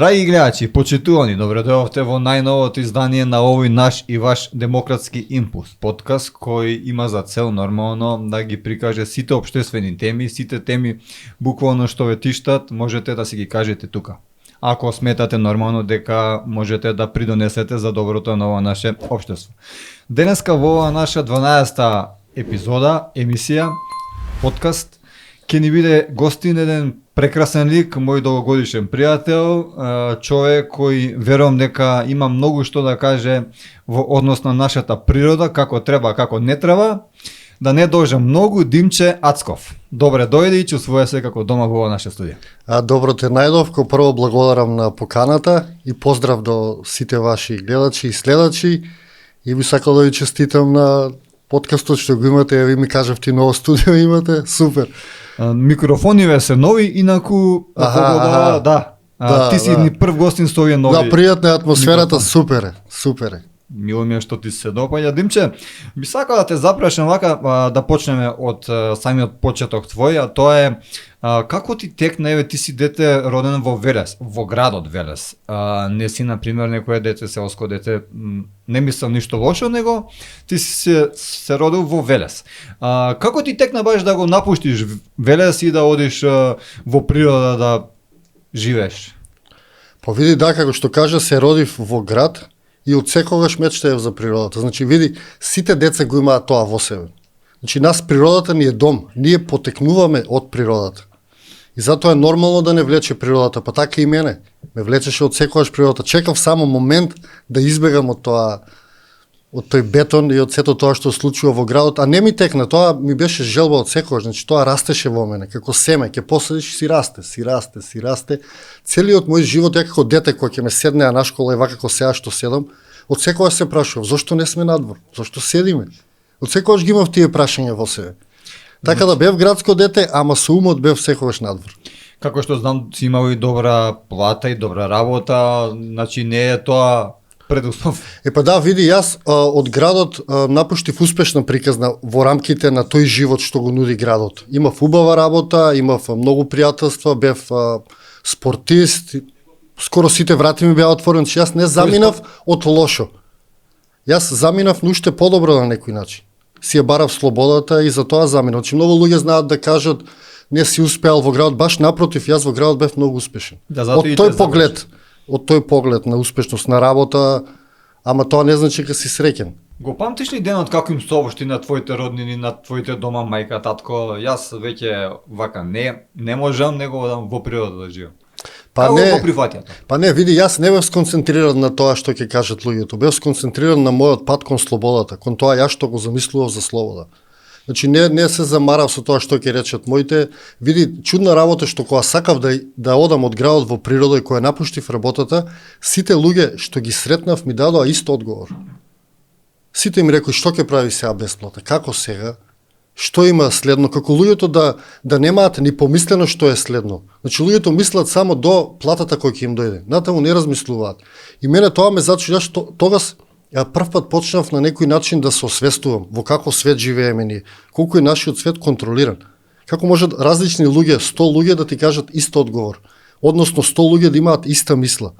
Драги гледачи, почитувани, добредојавте во најновото издание на овој наш и ваш демократски импулс, подкаст кој има за цел нормално да ги прикаже сите општествени теми, сите теми буквално што ве тиштат, можете да си ги кажете тука. Ако сметате нормално дека можете да придонесете за доброто на ова наше општество. Денеска во ова наша 12-та епизода, емисија, подкаст, ќе ни биде гостин еден прекрасен лик, мој долгогодишен пријател, човек кој верувам дека има многу што да каже во однос на нашата природа, како треба, како не треба. Да не должам многу, Димче Ацков. Добре дојде и чувствува се како дома во наша студија. Добро те најдов, прво благодарам на поканата и поздрав до сите ваши гледачи и следачи и би сакал да ви честитам на подкастот што го имате, ви ми кажавте ново студио имате, супер. Микрофониве се нови, инаку ти си ни прв гостин со овие нови. Да, пријатна е атмосферата, супер е. Мило ми е што ти се допаѓа. Димче, би сакал да те запрашам вака, да почнеме од самиот почеток твој, а тоа е како ти текна, еве ти си дете роден во Велес, во градот Велес. Не си на пример некое дете, селско дете, не мислам ништо лошо, него ти си се родил во Велес. Како ти текна баш да го напуштиш Велес и да одиш во природа да живееш? Па види, да, како што кажа, се родив во град и од секогаш мечтаев за природата. Значи, види, сите деца го имаат тоа во себе. Значи, нас природата ни е дом, ние потекнуваме од природата. И затоа е нормално да не влече природата, па така и мене. Ме влечеше од секогаш природата. Чекав само момент да избегам од тоа, од тој бетон и од сето тоа што случува во градот, а не ми текна, тоа ми беше желба од секогаш, значи тоа растеше во мене, како семе, ќе посадиш и си расте. Целиот мој живот, ја како дете кој ќе ме седнеа на школа и вака како сега што седам, од секогаш се прашував, зошто не сме надвор, зошто седиме? Од секогаш ги имав тие прашања во себе. Така да бев градско дете, ама со умот бев секогаш надвор. Како што знам, си имал и добра плата и добра работа, значи не е тоа предуслов. Па да, види, јас од градот напуштив успешна приказна во рамките на тој живот што го нуди градот. Имав убава работа, имав многу пријателства, бев спортист, скоро сите врати ми беа отворени, че јас не заминав од лошо. Јас заминав уште подобро на некој начин. Си ја барав слободата и за тоа заминав. Значи многу луѓе знаат да кажат не си успеал во градот, баш напротив, јас во градот бев многу успешен. Да, од тој поглед на успешност на работа, ама тоа не значи дека си среќен. Го памтиш ли денот како им сообщи на твоите роднини, на твоите дома, мајка, татко, јас веќе вака не можам него во природа да живеам? Како го прифатија тоа? Па не, види, јас не бев сконцентриран на тоа што ќе кажат луѓето, бев сконцентриран на мојот пат кон слободата, кон тоа јас што го замислував за слобода. Значи не се замарав со тоа што ќе речат моите. Види, чудна работа што кога сакав да одам од градот во природа и кога напуштив работата, сите луѓе што ги сретнав ми дадоа исто одговор. Сите ми рекои што ќе прави сега бесплата, како сега, што има следно, како луѓето да немаат ни помислено што е следно. Значи луѓето мислат само до платата која ќе им дојде. Натаму не размислуваат. И мене тоа ме зачуди, што тогаш прв пат почнав на некој начин да се освестувам во каков свет живееме ние, колку е нашиот свет контролиран. Како можат различни луѓе, 100 луѓе да ти кажат исто одговор, односно 100 луѓе да имаат иста мисла.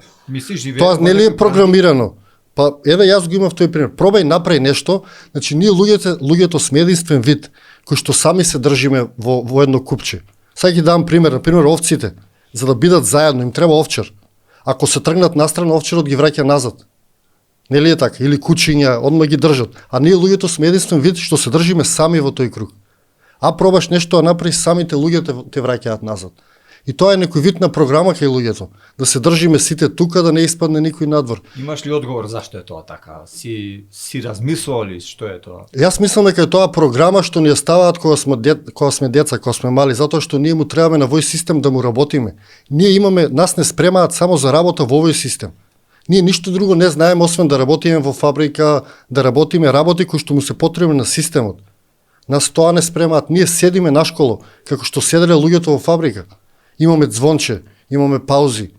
Тоа нели е програмирано? Па еве јас го имав тој пример. Пробај направи нешто, значи ние луѓето сме единствен вид кои што сами се држиме во едно купче. Сега ќе дам пример, например овците, за да бидат заедно им треба овчар. Ако се тргнат настрана, овчарот ги враќа назад. Нели е така? Или кучиња, одма ги држат. А ние луѓето сме единствен вид што се држиме сами во тој круг. А пробаш нешто да направиш, самите луѓе те враќаат назад. И тоа е некој вид на програма кај луѓето. Да се држиме сите тука, да не испадне никој надвор. Имаш ли одговор зашто е тоа така? Си размислувал ли што е тоа? Јас мислам дека е тоа програма што ни ја ставаат кога сме деца, кога сме мали, затоа што ние му требаме на овој систем да му работиме. Нас не спремаат само за работа во овој систем. Ние ништо друго не знаеме освен да работиме во фабрика, да работиме работи кои што му се потребни на системот. Нас тоа не спремаат. Ние седиме на школо, како што седеле луѓето во фабрика. Имаме звонче, имаме паузи.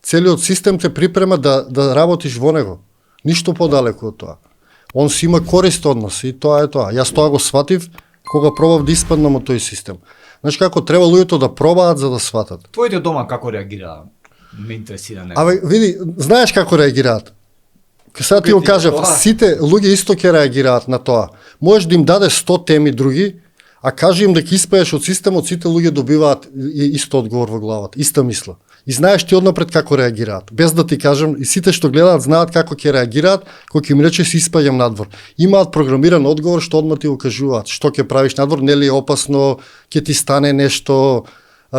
Целиот систем те припрема да работиш во него. Ништо подалеку од тоа. Он си има корист од нас и тоа е тоа. Јас тоа го сватив кога пробав да испаднам од тој систем. Знаеш како треба луѓето да пробаат за да сватат. Твоите дома како реагираа? Ме интересира него. Абе, види, знаеш како реагираат? Сега ти го кажав, сите луѓе исто ќе реагираат на тоа. Можеш да им дадеш 100 теми други, а кажи им дека испаеш од системот, сите луѓе добиваат исто одговор во главата, иста мисла. И знаеш ти однапред како реагираат. Без да ти кажам, и сите што гледаат знаат како ќе реагираат, кога ќе им рече си испаѓам надвор. Имаат програмиран одговор што одма ти го кажуваат. Што ќе правиш надвор, нели е опасно, ќе ти стане нешто,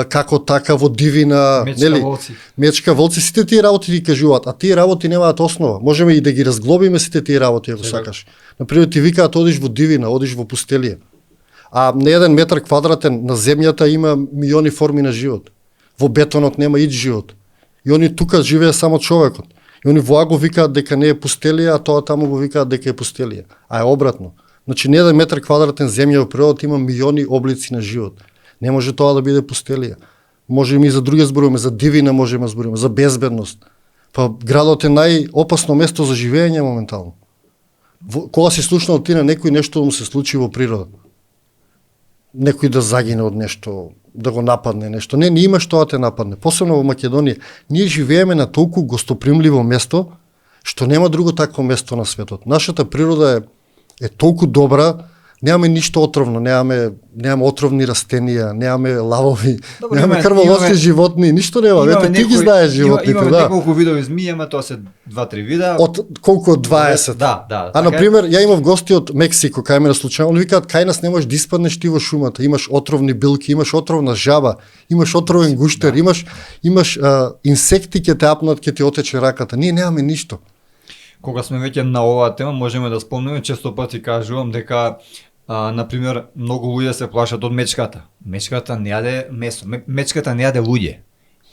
како така во дивина, нели? Мечка, волци, сите тие работи ти кажуваат, а тие работи немаат основа. Можеме и да ги разглобиме сите тие работи ако сакаш. Например, ти викаат одиш во дивина, одиш во пустелија. А на 1 метар квадратен на земјата има милиони форми на живот. Во бетонот нема ид живот. И они тука живее само човекот. И они воа го викаат дека не е пустелија, а тоа таму го викаат дека е пустелија. А е обратно. Значи на 1 метар квадратен земја во природата има милиони облици на живот. Не може тоа да биде пустелија. Можеме и за други зборуваме, за дивина можеме да зборуваме, за безбедност. Па градот е најопасно место за живење моментално. Кога си слушнал ти на некој нешто да му се случи во природа? Некој да загине од нешто, да го нападне нешто. Не имаш тоа те нападне. Посебно во Македонија. Ние живееме на толку гостопримливо место, што нема друго такво место на светот. Нашата природа е толку добра, немаме ништо отровно, немаме отровни растенија, немаме лавови, немаме крволосни животни, ништо нема. Ете ти ги знаеш животните, имаме да. неколку видови змии, ама тоа се 2-3 вида. Од колку од 20? Да. А на пример, ја имав гости од Мексико, кај мене случајно, они викаат кај нас не можеш да испаднеш ти во шумата, имаш отровни билки, имаш отровна жаба, имаш отровен гуштер, имаш инсекти ќе те апнат, ќе ти отече раката. Ние немаме ништо. Кога сме веќе на оваа тема, можеме да спомнеме, често пати кажувам дека например, многу луѓе се плашат од мечката. Мечката не јаде месо, мечката не јаде луѓе.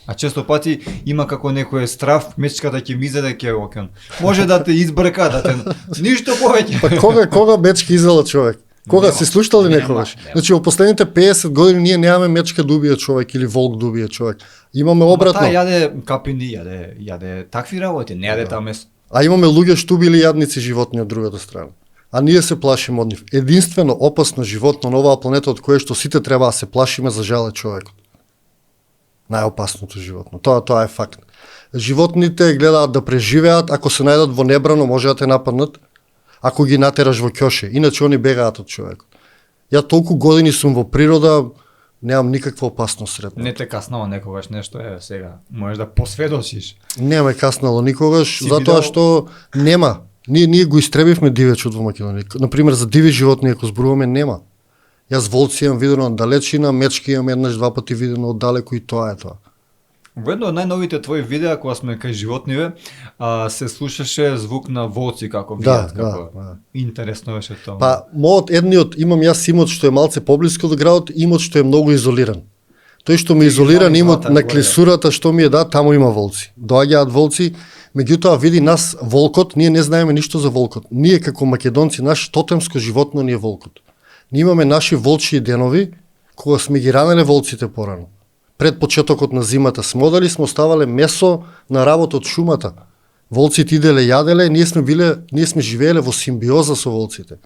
А често пати има како некој страв, мечката ќе ми изеде ќе океан. Може да те избрка, да те ништо повеќе. Па кога мечка изела човек? Кога си слушнал ли некогаш? Значи во последните 50 години ние немаме мечка да убие човек или волк да убие човек. Имаме обратно. Таа јаде капини, јаде такви работи, не јаде таа месо. А имаме луѓе што убили јадници животни од другата страна. А ние се плашиме од нив. Единствено опасно животно на оваа планета од кое што сите треба да се плашиме за жал е човекот. Најопасното животно. Тоа е факт. Животните гледаат да преживеат, ако се најдат во небрано може да те нападнат, ако ги натераш во ќоше, иначе они бегаат од човекот. Ја толку години сум во природа, немам никаква опасност сред мене. Не те каснало некогаш нешто сега, можеш да посведочиш. Не ме каснало никогаш, затоа што нема. Ние го истребивме дивечот во Македонија. Например, за диви животни, ако зборуваме, нема. Јас волци имам видено од далечина, мечки имам еднаш-два пати видено од далеку и тоа е тоа. Во едно од најновите твои видеа, кога сме кај животниве, се слушаше звук на волци како видат, како интересно беше тоа. Па, имам јас имот што е малце поблиско до градот, имот што е многу изолиран. Тој што ми изолиран имот на клисурата што ми е таму има волци. Доаѓаат волци, меѓутоа види нас волкот, ние не знаеме ништо за волкот. Ние како македонци, наш тотемско животно ни е волкот. Ние имаме наши волчи денови, кога сме ги ранеле волците порано. Пред почетокот на зимата сме одели, сме оставале месо на работа од шумата. Волците иделе, јаделе, ние сме живееле во симбиоза со волците.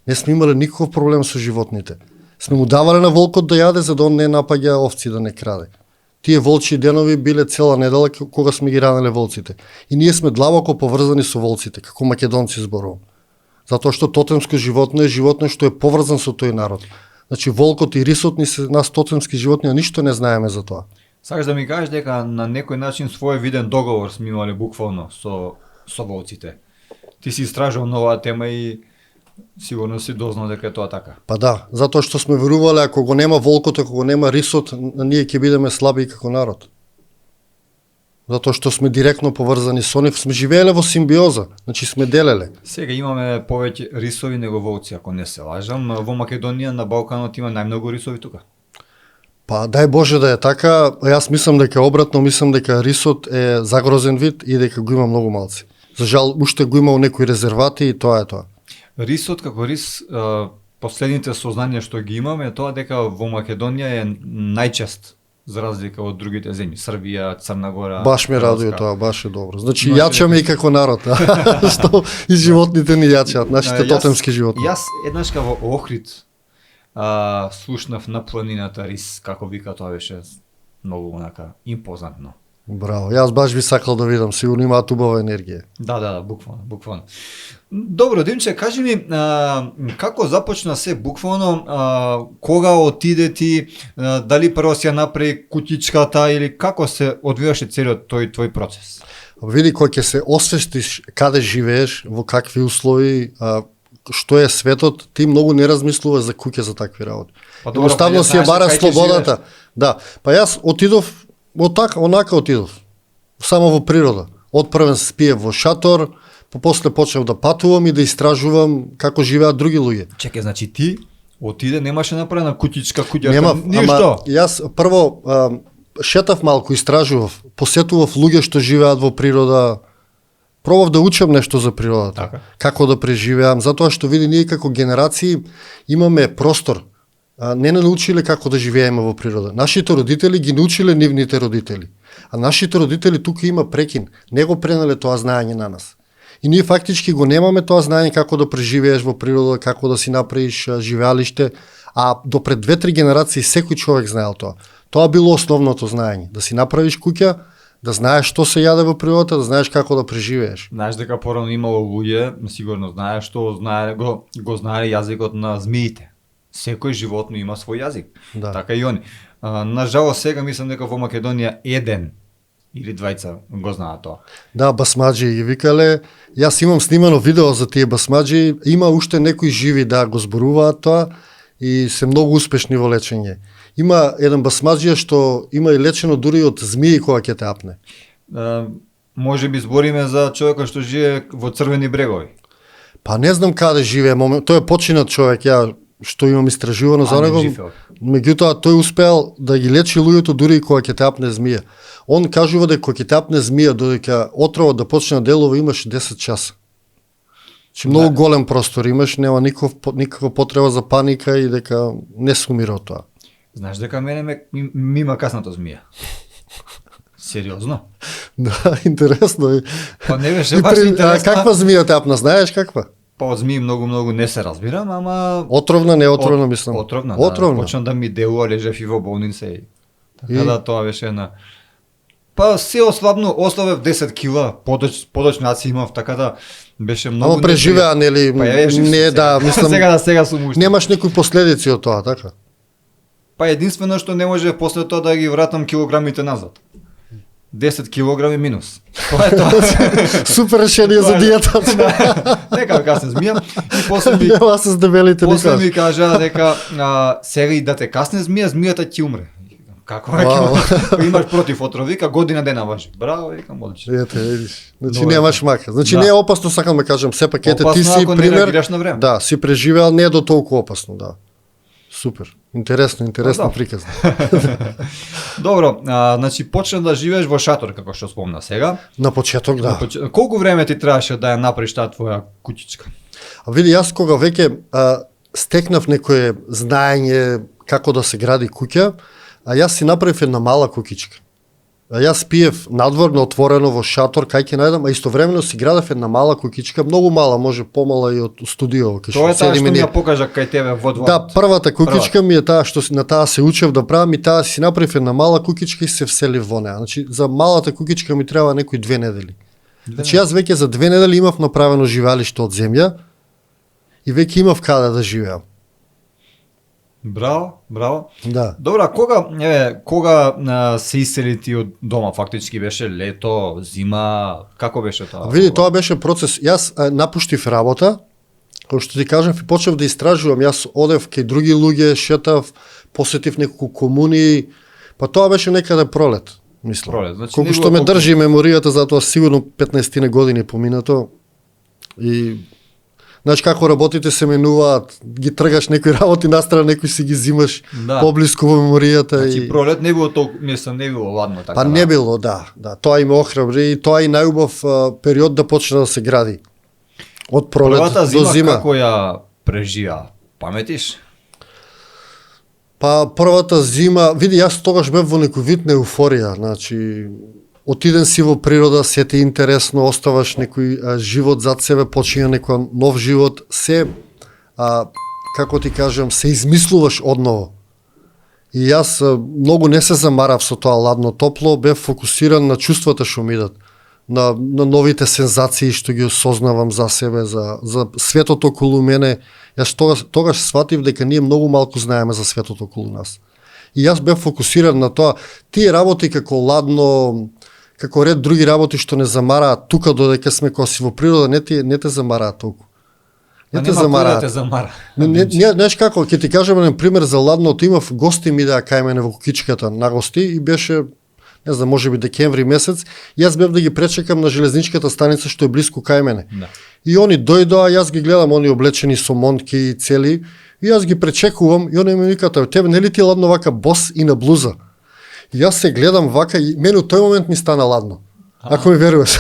Не сме имале никаков проблем со животните. Сме му давале на волкот да јаде за да он не напаѓа овци, да не краде. Тие волчи денови биле цела недела кога сме ги ранеле волците. И ние сме длабоко поврзани со волците, како македонци зборувам. Затоа што тотемско животно е животно што е поврзан со тој народ. Значи волкот и рисот ни се нас тотемски животни, а ништо не знаеме за тоа. Сакаш да ми кажеш дека на некој начин свој виден договор сме имале буквално со волците. Ти си истражувал на оваа тема и Сигурно си дознал дека е тоа така. Па да, затоа што сме верувале ако го нема волкот, ако го нема рисот, ние ќе бидеме слаби како народ. Затоа што сме директно поврзани со нив, сме живееле во симбиоза, значи сме делеле. Сега имаме повеќе рисови него волци, ако не се лажам. Во Македонија на Балканот има најмногу рисови тука. Па дај Боже да е така, јас мислам дека обратно, мислам дека рисот е загрозен вид и дека го има многу малци. За жал, уште го има у некои резервати и тоа е тоа. Рисот како рис, последните сознанија што ги имаме е тоа дека во Македонија е најчест за разлика од другите земји, Србија, Црна Гора. Баш ме радуе Хрватска. тоа, баш е добро. Значи Може јачаме и како народ, што и животните ни јачаат, нашите тотемски животни. Јас еднашка во Охрид слушнав на планината рис, како вика, тоа беше многу онака импозантно. Браво, јас баш би сакал да видам, сигурно имаат убава енергија. Да, буквално. Добро, Димче, кажи ми, како започна се буквално, кога отиде ти, дали прво си ја направи кутичката или како се одвиваше целиот тој твој процес? Види, кој ќе се освестиш каде живееш, во какви услови, што е светот, ти многу не размислуваш за куќе за такви работи. Па Едноставно си ја бара слободата. Да, па јас отидов онака отидов. Само во природа. Одпрвен спиев во шатор, после почнав да патувам и да истражувам како живеат други луѓе. Чекај, значи ти отиде, немаше направена кутичка, куќа, Немав, ништо. Јас прво шетав малку, истражував, посетував луѓе што живеат во природа, пробав да учам нешто за природата, Така. како да преживеам, затоа што види ние како генерации имаме простор, не научиле како да живееме во природа. Нашите родители ги научиле нивните родители, а нашите родители тука има прекин, не го пренале тоа знаење на нас. И ние фактички го немаме тоа знаење како да преживееш во природа, како да си направиш живеалиште, а до пред 2-3 генерации секој човек знаел тоа. Тоа било основното знаење, да си направиш куќа, да знаеш што се јаде во природата, да знаеш како да преживееш. Знаеш дека порано имало луѓе, сигурно знаеш што го знаеле јазикот на змиите. Секој животно има свој јазик. Да. Така и они. Нажалост сега мислам дека во Македонија еден или двајца го знаат тоа. Да, басмаджи ги викале. Јас имам снимано видео за тие басмаджи. Има уште некои живи да го зборуваат тоа и се многу успешни во лечење. Има еден басмаджија што има и лечено дури од змии кога ќе те апне. Може би збориме за човекот што живее во Црвени брегови. Па не знам каде живее, тој е починат човек, ја што имам истражувано за него. Меѓутоа тој успеал да ги лечи луѓето дури и кога ќе те апне змија. Он кажува дека кога ќе те апне змија додека отровот да почне да делува имаш 10 часа. Че многу голем простор имаш, нема никаква потреба за паника и дека не се умира од тоа. Знаеш дека мене ми има касната змија. Сериозно? Да, интересно е. Па не беше баш интересно. Каква змија те апна, знаеш каква? Па од змии многу не се разбирам, ама Отровна, не отровна мислам. Отровна. Отровна. Да, почна да ми делува, лежев и во болница и така И? да тоа беше една. Па се ослабев 10 кила, подочнаци имав, така да беше многу. Ама преживеа, нели? Па ја жив Не, да, мислам. сега сум уште. Немаш некои последици од тоа, така? Па единствено што не може после тоа да ги вратам килограмите назад. 10 килограми минус. Тоа е тоа. Супер решение за диетата. Нека касне змија и после ми Нема се с дебелите после никаш. ми кажа дека сега и да те касне змијата ќе умре. Како ќе Вау. умре? Имаш против отрови, вика година дена важи. Браво, викам одлично. Ете, видиш. Значи Добре. немаш мака. Значи Да. не е опасно, сакам да кажам, сепак ете ти Опасно си ако не пример. реагираш на време. Да, си преживеал, не е до толку опасно, да. Супер. Интересно Да. приказна. Добро, значи почна да живееш во шатор како што спомна сега. На почеток, да. Колку време ти требаше да ја направиш таа твоја куќичка? А види, јас кога веќе стекнав некое знаење како да се гради куќа, а јас си направив една мала куќичка. А јас спиев надворно отворено во шатор, кај ќе најдам, а истовремено си градев една мала куќичка, многу мала, може помала и од студио, кај Тоа е таа што седиме ми ние. ја покажа кај тебе во дворот. Да, првата куќичка ми е таа што на таа се учев да правам и таа си направив една мала куќичка и се вселив во неа. Значи за малата куќичка ми треба некои 2 недели. Значи јас веќе за 2 недели имав направено живеалиште од земја и веќе имав каде да живеам. Браво, браво. Да. Добра, кога се исели ти од дома? Фактички беше лето, зима, како беше тоа? Види, тоа беше процес. Јас напуштив работа, Како што ти кажав, и почнав да истражувам, јас одев кај други луѓе, шетав, посетив неколку комуни, па тоа беше некаде пролет, мислам. Пролет, значи Колку не што било ме држи меморијата, затоа сигурно 15 години поминато. И знаеш како работите се менуваат, ги тргаш некои работи настрана, некои си ги зимаш Да. поблиску во меморијата. Значи и... пролет не било толку, мислам, не било ладно така. Па не било, да. Тоа и ме охрабри и тоа и најубав период да почне да се гради. Од пролет Првата до зима зима. како ја преживеа? Паметиш? Па првата зима, види, јас тогаш бев во некој вид на еуфорија, значи отиден си во природа, се ти интересно, оставаш некој живот зад себе, почиња некој нов живот, се како ти кажам, се измислуваш одново. И јас многу не се замарав со тоа ладно топло, бев фокусиран на чувствата што ми идат, на новите сензации што ги осознавам за себе, за светот околу мене. Јас тогаш сватив дека ние многу малку знаеме за светот околу нас. И јас бев фокусиран на тоа. Тие работи како ладно, како ред други работи што не замараат тука додека сме кога си во природа, не те замараат толку. Не те замараат. Да те замара. Не, знаеш како, ќе ти кажам еден пример за ладното, имав гости ми да кај мене во кукичката на гости и беше, не знам, можеби декември месец, јас бев да ги пречекам на железничката станица што е блиску кај мене. Да. И они дојдоа, јас ги гледам, они облечени со монтки и цели, и јас ги пречекувам и они ми викаат, тебе нели ти е ладно вака бос и на блуза? И јас се гледам вака и мене у тој момент ми стана ладно. Ако ми веруваш,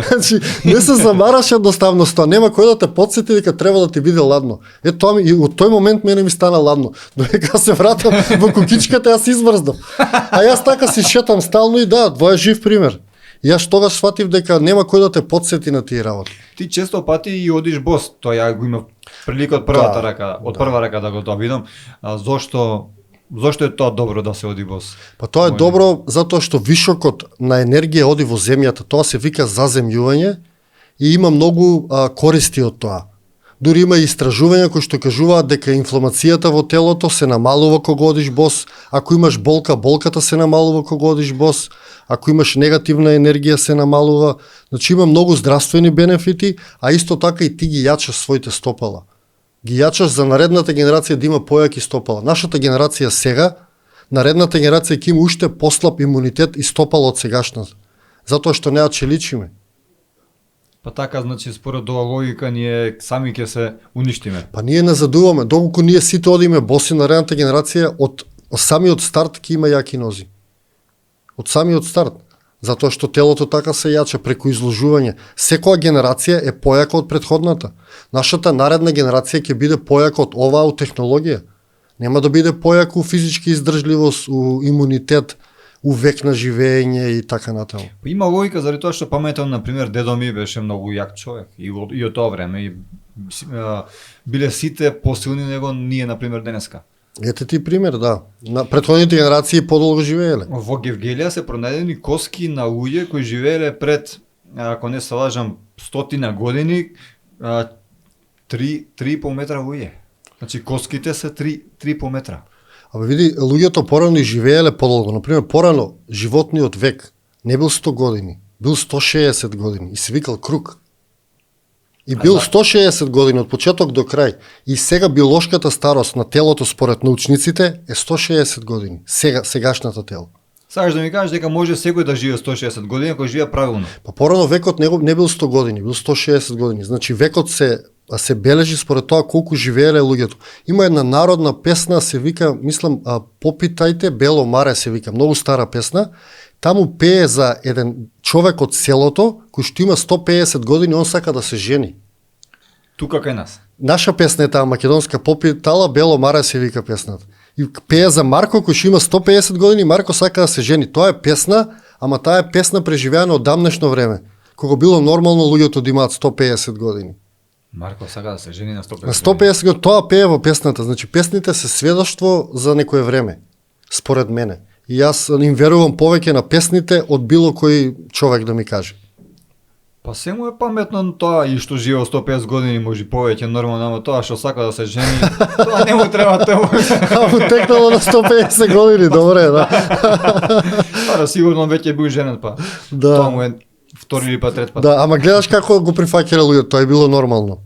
значи не се замараш едноставно со тоа, нема кој да те потсети дека треба да ти биде ладно. Тоа ми и од тој момент мене ми стана ладно. Додека се вратам во кукичката, јас изврздам. А јас така си шетам стално и да, тоа е жив пример. И јас тогаш сватив дека нема кој да те потсети на тие работи. Ти често пати и одиш бос, тоа ја го имав прилика од првата рака, од прва рака да го тоа видам. Зошто е тоа добро да се оди бос? Па тоа е добро затоа што вишокот на енергија оди во земјата, тоа се вика заземјување и има многу користи од тоа. Дури има и истражувања кои што кажуваат дека инфламацијата во телото се намалува кога одиш бос, ако имаш болка, болката се намалува кога одиш бос, ако имаш негативна енергија се намалува, значи има многу здравствени бенефити, а исто така и ти ги јачаш своите стопала. Ги јачаш за наредната генерација да има појаки стопала. Нашата генерација сега, наредната генерација ќе има уште послаб имунитет и стопала од сегашната. Затоа што неа че личиме. Па така, значи, според оваа логика, ние сами ќе се уништиме. Па ние назадуваме, доколку ние сите одиме боси, наредната генерација од самиот старт ќе има јаки нози. Од самиот старт. Затоа што телото така се јача преку изложување. Секоја генерација е појака од претходната. Нашата наредна генерација ќе биде појака од оваа технологија. Нема да биде појака у физички издржливост, у имунитет, у век на живење и така натаму. Има логика заради тоа што паметам, на пример, дедо ми беше многу јак човек и од тоа време и биле сите посилни него ние, на пример, денеска. Ете ти пример, да. На претходните генерации подолго живееле. Во Гевгелија се пронајдени коски на луѓе кои живееле пред, ако не се лажам, 100 години, 3,5 метра луѓе. Значи коските се 3,5 метра. Абе види, луѓето порано и живееле подолго. Например, порано животниот век не бил 100 години, бил 160 години и се викал круг. И бил 160 години од почеток до крај. И сега биолошката старост на телото според научниците е 160 години. Сегашната тело. Сакаш да ми кажеш дека може секој да живее 160 години ако живее правилно. Па порано векот не бил 100 години, бил 160 години. Значи векот се бележи според тоа колку живееле луѓето. Има една народна песна, се вика, мислам, Попитајте Бело маре се вика, многу стара песна. Таму пее за еден човек од селото кој што има 150 години, он сака да се жени. Тука кај нас. Наша песна е таа македонска, Попитала Бело маре се вика песната. И пее за Марко кој што има 150 години, Марко сака да се жени. Тоа е песна, ама таа е песна преживеана од дамнешно време, кога било нормално луѓето да имаат 150 години. Марко сака да се жени на 150 На 150 години, тоа пее во песната. Значи песните се сведоштво за некое време, според мене. И јас им верувам повеќе на песните од било кој човек да ми каже. Па се му е паметно на тоа и што живее 150 години, може повеќе нормално, ама тоа што сака да се жени, тоа не му треба тоа. А му текнало на 150 години, добре, да. Пара сигурно веќе бил женет, па. Да. Тоа му е втори или па трет пат. Да, ама гледаш како го прифаќале луѓето, тоа е било нормално.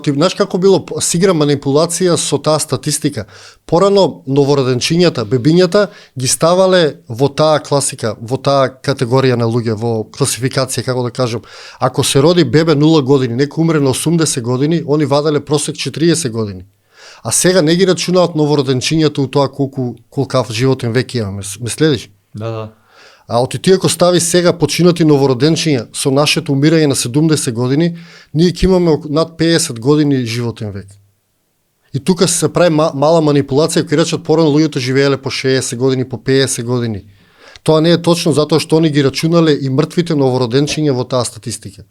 ти знаеш како било, се игра манипулација со таа статистика. Порано новороденчињата, бебињата ги ставале во таа класика, во таа категорија на луѓе, во класификација, како да кажам. Ако се роди бебе 0 години, некој умре на 80 години, они ваделе просек 40 години. А сега не ги рачунаат новороденчињата у тоа колкав животен век имаме. Ме следиш? Да. А ти ако стави сега починати новороденчиња со нашето умирање на 70 години, ние ќе имаме над 50 години животен век. И тука се прави мала манипулација, кој речат порано луѓето живееле по 60 години, по 50 години. Тоа не е точно затоа што они ги рачунале и мртвите новороденчиња во таа статистика.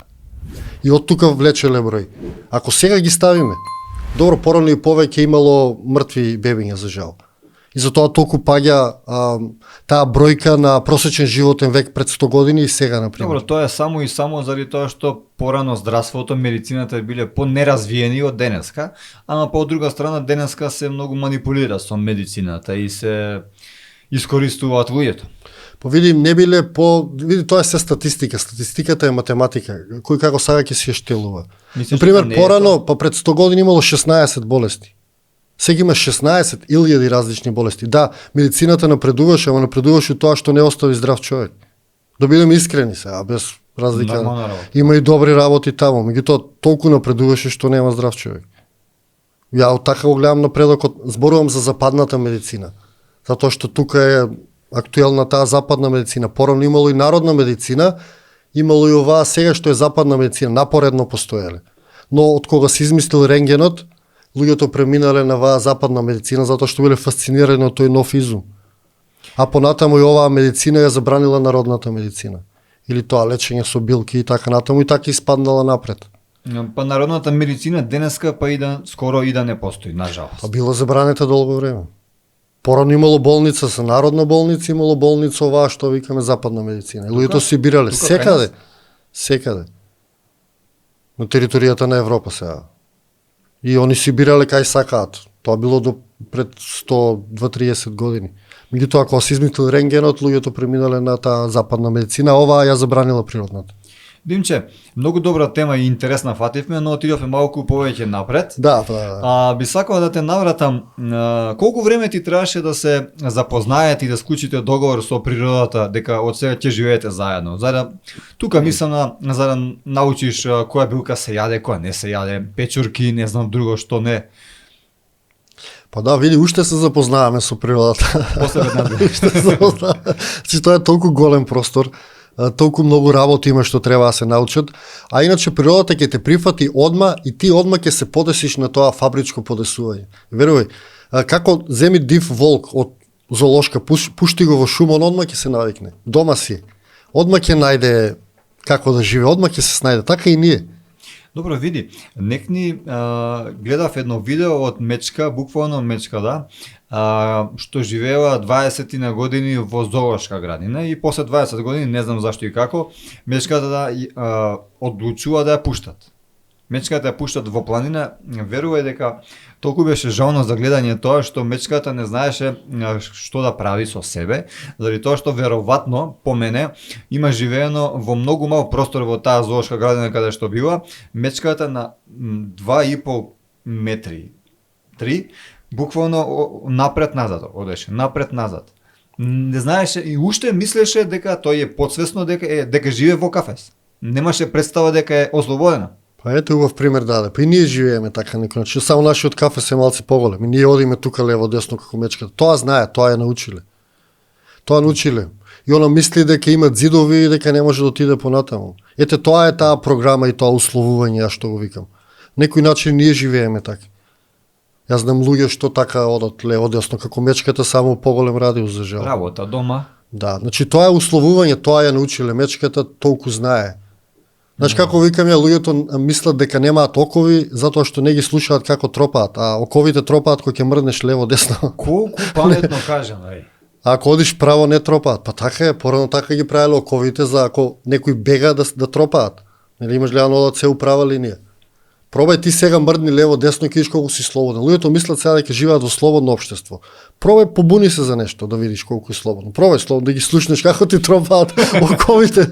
И од тука влечеле број. Ако сега ги ставиме, добро, порано и повеќе имало мртви бебиња за жал. И затоа толку паѓа таа бројка на просечен животен век пред 100 години и сега, например. Добро, тоа е само и само заради тоа што порано здравството, медицината биле понеразвиени од денеска, ама по друга страна денеска се многу манипулира со медицината и се искористуваат луѓето. Види, тоа е се статистика. Статистиката е математика. Кој како сега ќе се штелува. Например, порано, па пред 100 години имало 16 болести. Сега има 16 илјади различни болести. Да, медицината напредуваше, ама напредуваше тоа што не остави здрав човек. Да бидеме искрени сега, без разлика. Има и добри работи таму, меѓутоа толку напредуваше што нема здрав човек. Ја од така го гледам напредокот, зборувам за западната медицина. Затоа што тука е актуелна таа западна медицина. Порано имало и народна медицина, имало и оваа сега што е западна медицина, напоредно постоеле. Но од кога се измислил рентгенот, луѓето преминале на оваа западна медицина затоа што биле фасцинирани од тој нов изум. А понатаму и оваа медицина ја забранила народната медицина. Или тоа лечење со билки и така натаму и така испаднала напред. Па народната медицина денеска па и скоро и да не постои, нажалост. Па било забранета долго време. Порано имало болница со народна болница, имало болница оваа што викаме западна медицина. И луѓето си бирале секаде. На територијата на Европа сега. И они си бирале кај сакаат. Тоа било до пред 120-30 години. Меѓутоа, кога се измислил рентгенот, луѓето преминале на таа западна медицина, оваа ја забранила природната. Димче, многу добра тема и интересна фативме, но отидовме малку повеќе напред. Да. Би сакал да те навратам, колку време ти требаше да се запознаете и да склучите договор со природата дека од сега ќе живеете заедно? Тука мислам за да научиш која билка се јаде, која не се јаде, печурки, не знам друго што не. Па да, види, уште се запознаваме со природата. После веднага. Уште се запознаваме. Тоа е толку голем простор. Толку многу работи има што треба да се научат, а иначе природата ќе те прифати одма и ти одма ќе се подесиш на тоа фабричко подесување. Верувај, како земи див волк од зоолошка, пушти го во шума, он одма ќе се навикне. Дома си. Одма ќе најде како да живее, одма ќе се снајде. Така и ние. Добро, види, некни гледав едно видео од мечка, буквално мечка, да, што живеела 20 на години во зоолошка градина и после 20 години, не знам зашто и како, мечката одлучува да ја пуштат. Мечката ја пуштат во планина, верувај дека толку беше жално за гледање тоа што мечката не знаеше што да прави со себе, заради тоа што веројатно по мене има живеено во многу мал простор во таа зоолошка градина каде што била, мечката на 2,5 метри, 3, буквално напред-назад одеше, напред-назад. Не знаеше и уште мислеше дека тој е подсвесно дека живее во кафес. Немаше представа дека е ослободена. Па ето убав пример даде. Па и ние живееме така некој начин. Само нашиот кафе е малци поголем. И ние одиме тука лево десно како мечката. Тоа знае, тоа ја научиле. И она мисли дека има зидови и дека не може да отиде понатаму. Ете тоа е таа програма и тоа условување, што го викам. Некој начин ние живееме така. Јас знам луѓе што така одат лево десно како мечката, само поголем радиус за жал. Работа дома. Да, значи тоа е условување, тоа ја научиле мечката, толку знае. Значи како викам ја, луѓето мислат дека немаат окови затоа што не ги слушаат како тропаат, а оковите тропаат кога ќе мрднеш лево десно. Колку паметно кажам, ај. А ако одиш право не тропаат, па така е, порано така ги правеле оковите за ако некој бега да тропаат. Нели имаш гледано одат се управа линија. Пробај ти сега мрдни лево десно ќе видиш колку си слободен. Луѓето мислат сега дека живеат во слободно општество. Пробај побуни се за нешто да видиш колку е слободно. Пробај слободно да ги слушнеш како ти тропаат оковите.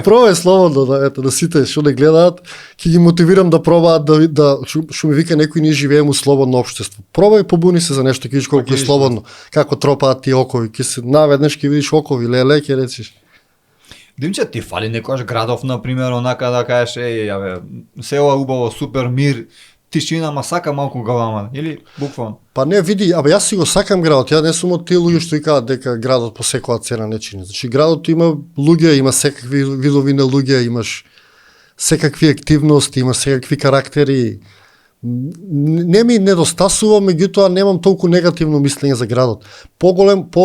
Пробај слободно да сите што не гледаат, ќе ги мотивирам да пробаат да што ми вика некој ние живееме во слободно општество. Пробај побуни се за нешто, ќе видиш колку е слободно, како тропаат ти окови, ќе се наведнеш ќе видиш окови, леле ќе речеш. Димче, ти фали некојаш градов, например, онака да кажеш, јаве, село убаво, супер, мир, тишина, ма сака малку галама, или буквално? Па не, види, ја си го сакам градот, ја не сум од тие луѓе што викаат дека градот по секоја цена не чини. Значи градот има луѓе, има секакви видови на луѓе, имаш секакви активности, имаш секакви карактери. Не ми недостасува, меѓутоа немам толку негативно мислење за градот. По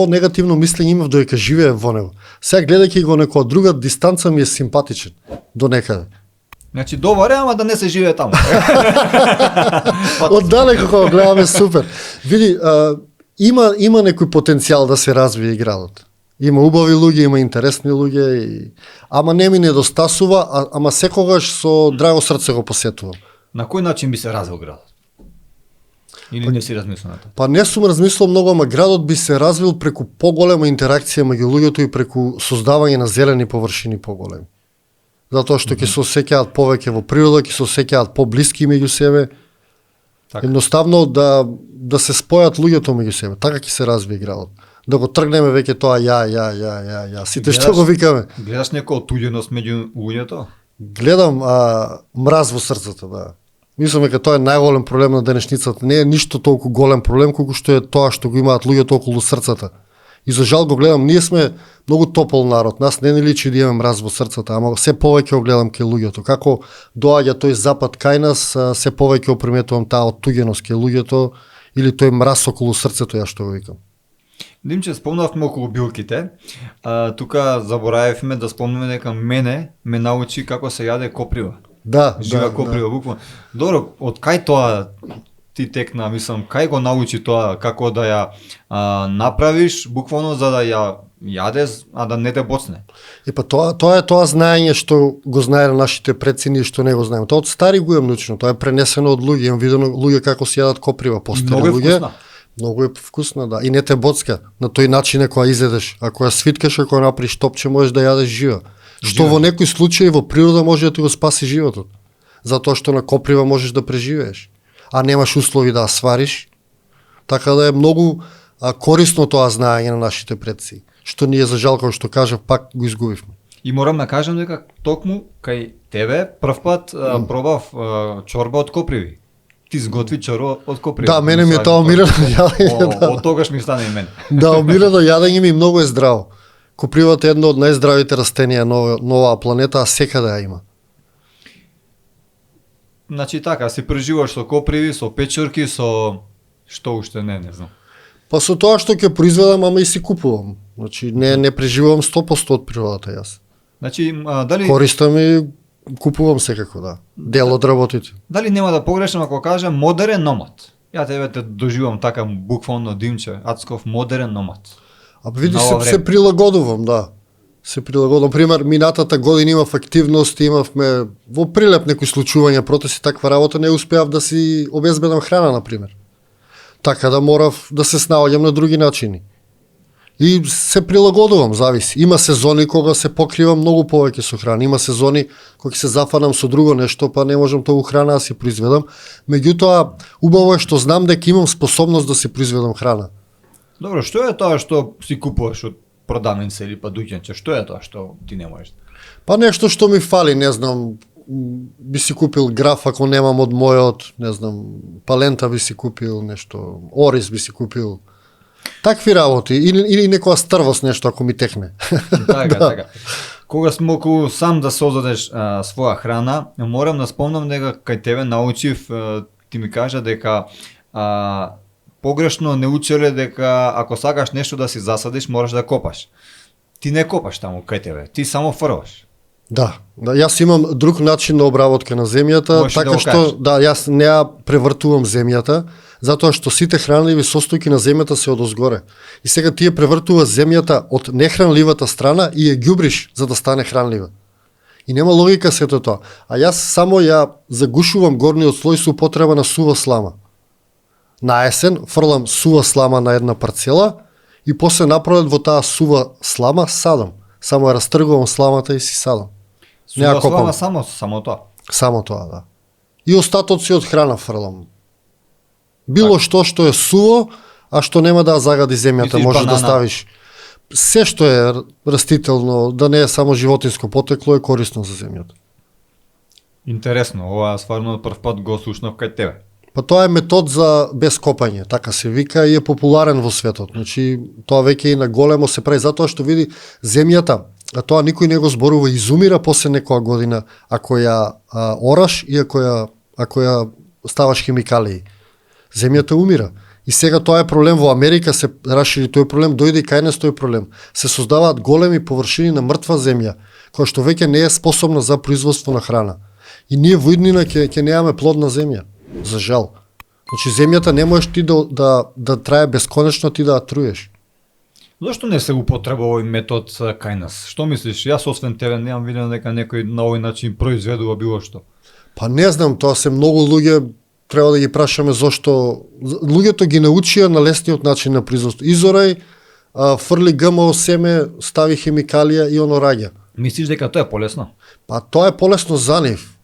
негативно мислење имав додека живеев во него. Сега гледајќи го некоја друга дистанца ми е симпатичен до некаде. Значи добар е, ама да не се живее таму. Оддалеко кога гледаме супер. Види, има некој потенцијал да се развие градот. Има убави луѓе, има интересни луѓе, ама не ми недостасува, ама секогаш со драго срце го посетувам. На кој начин би се развил градот? Или не си размислил на тоа? Па не сум размислил многу, ама градот би се развил преку поголема интеракција меѓу луѓето и преку создавање на зелени површини поголеми. Затоа што ќе се осеќаат повеќе во природа, ќе се осеќаат поблиски меѓу себе. Така. Едноставно да се спојат луѓето меѓу себе. Така ќе се развие градот. Да го тргнеме веќе тоа ја. Сите што го викаме. Гледаш некоја отуѓеност меѓу луѓето? Гледам мраз во срцето, да. Мислам дека тоа е најголем проблем на денешницата. Не е ништо толку голем проблем колку што е тоа што го имаат луѓето околу срцата. И за жал го гледам, ние сме многу топол народ. Нас не ни личи да имаме мраз во срцата, ама се повеќе го гледам кај луѓето. Како доаѓа тој запад кај нас, се повеќе оприметувам таа оттуѓеност кај луѓето или тој мраз околу срцето, ја што го викам. Димче, спомнавме околу билките. Тука заборавивме да спомнеме дека ме научи како се јаде коприва. Да, Жива коприва, буквално. Добро, од кај тоа ти текна, мислам, кај го научи тоа, како да ја направиш, буквално за да ја јадеш, а да не те боцне? И па тоа е тоа знаење што го знаеле нашите предци, ние што не го знаеме. Тоа од стари го имам научено, тоа е пренесено од луѓе, имам видено луѓе како се јадат коприва, постари луѓе. Вкусна. Многу е вкусна, да. И не те боцка. На тој начин кога изедеш, ако ја свиткаш, ако ја направиш топче, можеш да јадеш жива. Што во некои случаи во природа може да ти го спаси животот. Затоа што на коприва можеш да преживееш, а немаш услови да ја свариш. Така да е многу корисно тоа знаење на нашите предци, што ние за жал, како што кажав, пак го изгубивме. И морам да кажам дека токму кај тебе прв пат пробав чорба од коприви. Ти сготви чорба од коприви. Да, мене ми е тоа омилено јадење. Од тогаш ми стане и мене. Да, омилено јадење ми многу е здраво. Копривата е едно од најздравите растенија на оваа планета, а секаде ја има. Значи така, си преживуваш со коприви, со печорки, со што уште не знам. Па со тоа што ќе произведам, ама и си купувам. Значи не преживувам 100% од природата јас. Значи, дали Користам и купувам секако, да. Дел од работите. дали нема да погрешам ако кажам модерен номад? Ја тебе те доживам така буквално, Димче Ацков, модерен номад. А види Ново време. се прилагодувам, да. Се прилагодувам. Пример, минатата година имав активности, имавме во Прилеп некои случувања, протести, таква работа, не успеав да си обезбедам храна, например. Така да морав да се снаоѓам на други начини. И се прилагодувам, зависи. Има сезони кога се покривам многу повеќе со храна, има сезони кога се зафанам со друго нешто, па не можам толку храна да си произведам. Меѓутоа, убаво е што знам дека имам способност да си произведам храна. Добро, што е тоа што си купуваш од продавница или па дуќанче? Што е тоа што ти не можеш? Па нешто што ми фали, не знам, би си купил граф ако немам од мојот, не знам, палента би си купил нешто, ориз би си купил. Такви работи, или некоја стрвост нешто ако ми текне. Така, така. Кога смоку сам да создадеш своја храна, морам да спомнам дека кај тебе научив, ти ми кажа дека погрешно не учеле дека ако сакаш нешто да си засадиш, мораш да копаш. Ти не копаш таму кај тебе, ти само фрлаш. Да, јас имам друг начин на обработка на земјата, Можеш да така го што кажеш. да, јас не ја превртувам земјата, затоа што сите хранливи состојки на земјата се одозгоре. И сега ти ја превртуваш земјата од нехранливата страна и ја ѓубриш за да стане хранлива. И нема логика сето тоа. А јас само ја загушувам горниот слој со употреба на сува слама. На есен фрлам сува слама на една парцела и после напролет во таа сува слама садам. Само ја растргувам сламата и си садам. Не ја Сува копам. слама само тоа. Само тоа, да. И остатоци од храна фрлам. Било што е суво, а што нема да ја загади земјата, Мислиш може да банана? ставиш. Се што е растително, да не е само животинско потекло, е корисно за земјата. Интересно, ова стварно прв пат го слушнав кај тебе. Па тоа е метод за без копање, така се вика и е популарен во светот. Значи, тоа веќе и на големо се прави затоа што види земјата, а тоа никој не го зборува, изумира после некоја година ако ја ораш и ако ја ставаш химикалии. Земјата умира. И сега тоа е проблем во Америка, се расшири тој проблем, дојде и кај нас тој проблем. Се создаваат големи површини на мртва земја, која што веќе не е способна за производство на храна. И ние во иднина ќе немаме плодна земја, за жал. Значи земјата не можеш ти да трае бесконечно, ти да ја труеш. Зошто не се употреба овој метод кај нас? Што мислиш? Јас освен тебе немам видено дека некој на овој начин произведува било што. Па не знам, тоа се многу луѓе, треба да ги прашаме зошто. Луѓето ги научија на лесниот начин на производство. Изорај, фрли ГМО семе, стави химикалија и оно раѓа. Мислиш дека тоа е полесно? Па тоа е полесно за нив.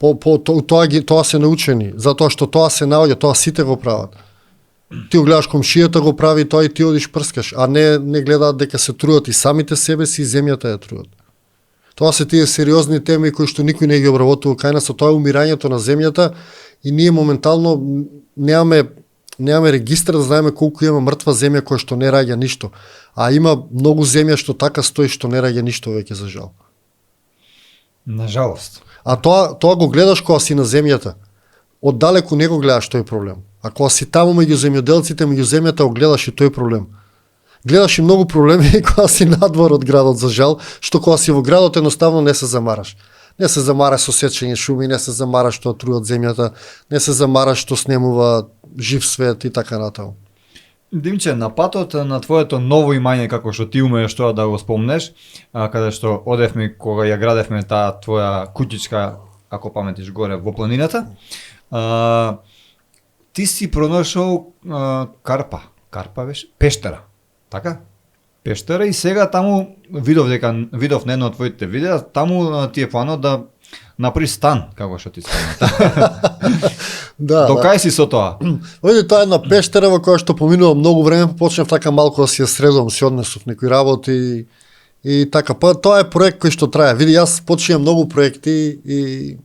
Тоа се научени, затоа што тоа се наоѓа, тоа сите го прават. Ти го гледаш комшијата го прави тоа и ти одиш прскаш, а не гледаат дека се трудат и самите себе си и земјата ја трудат. Тоа се тие сериозни теми кои што никој не ги обработува кај нас, тоа е умирањето на земјата и ние моментално немаме регистар да знаеме колку има мртва земја која што не раѓа ништо, а има многу земја што така стои што не раѓа ништо веќе за жал. На жалост. А тоа го гледаш кога си на земјата. Оддалеку не го гледаш тој проблем. А кога си таму меѓу земјоделците, меѓу земјата, го гледаш и тој проблем. Гледаш и многу проблеми и кога си надвор од градот, за жал, што кога си во градот едноставно не се замараш. Не се замараш со сечење шуми, не се замараш што трудат земјата, не се замараш што снемува жив свет и така натаму. Димче, на патот на твоето ново имање, како што ти умееш тоа да го спомнеш, каде што одевме кога ја градевме таа твоја куќичка, ако паметиш горе во планината, ти си пронашол карпа беше, пештера, така? Пештера и сега таму видов на едно од твоите видеа, таму ти е планот да направи стан, како што ти спомна. Да, До кај си со тоа? Ојде, тоа е една пештера во која што поминува многу време, почнав така малку да си ја средувам, си однесов некои работи и така. Па тоа е проект кој што трае. Види, јас почнувам многу проекти и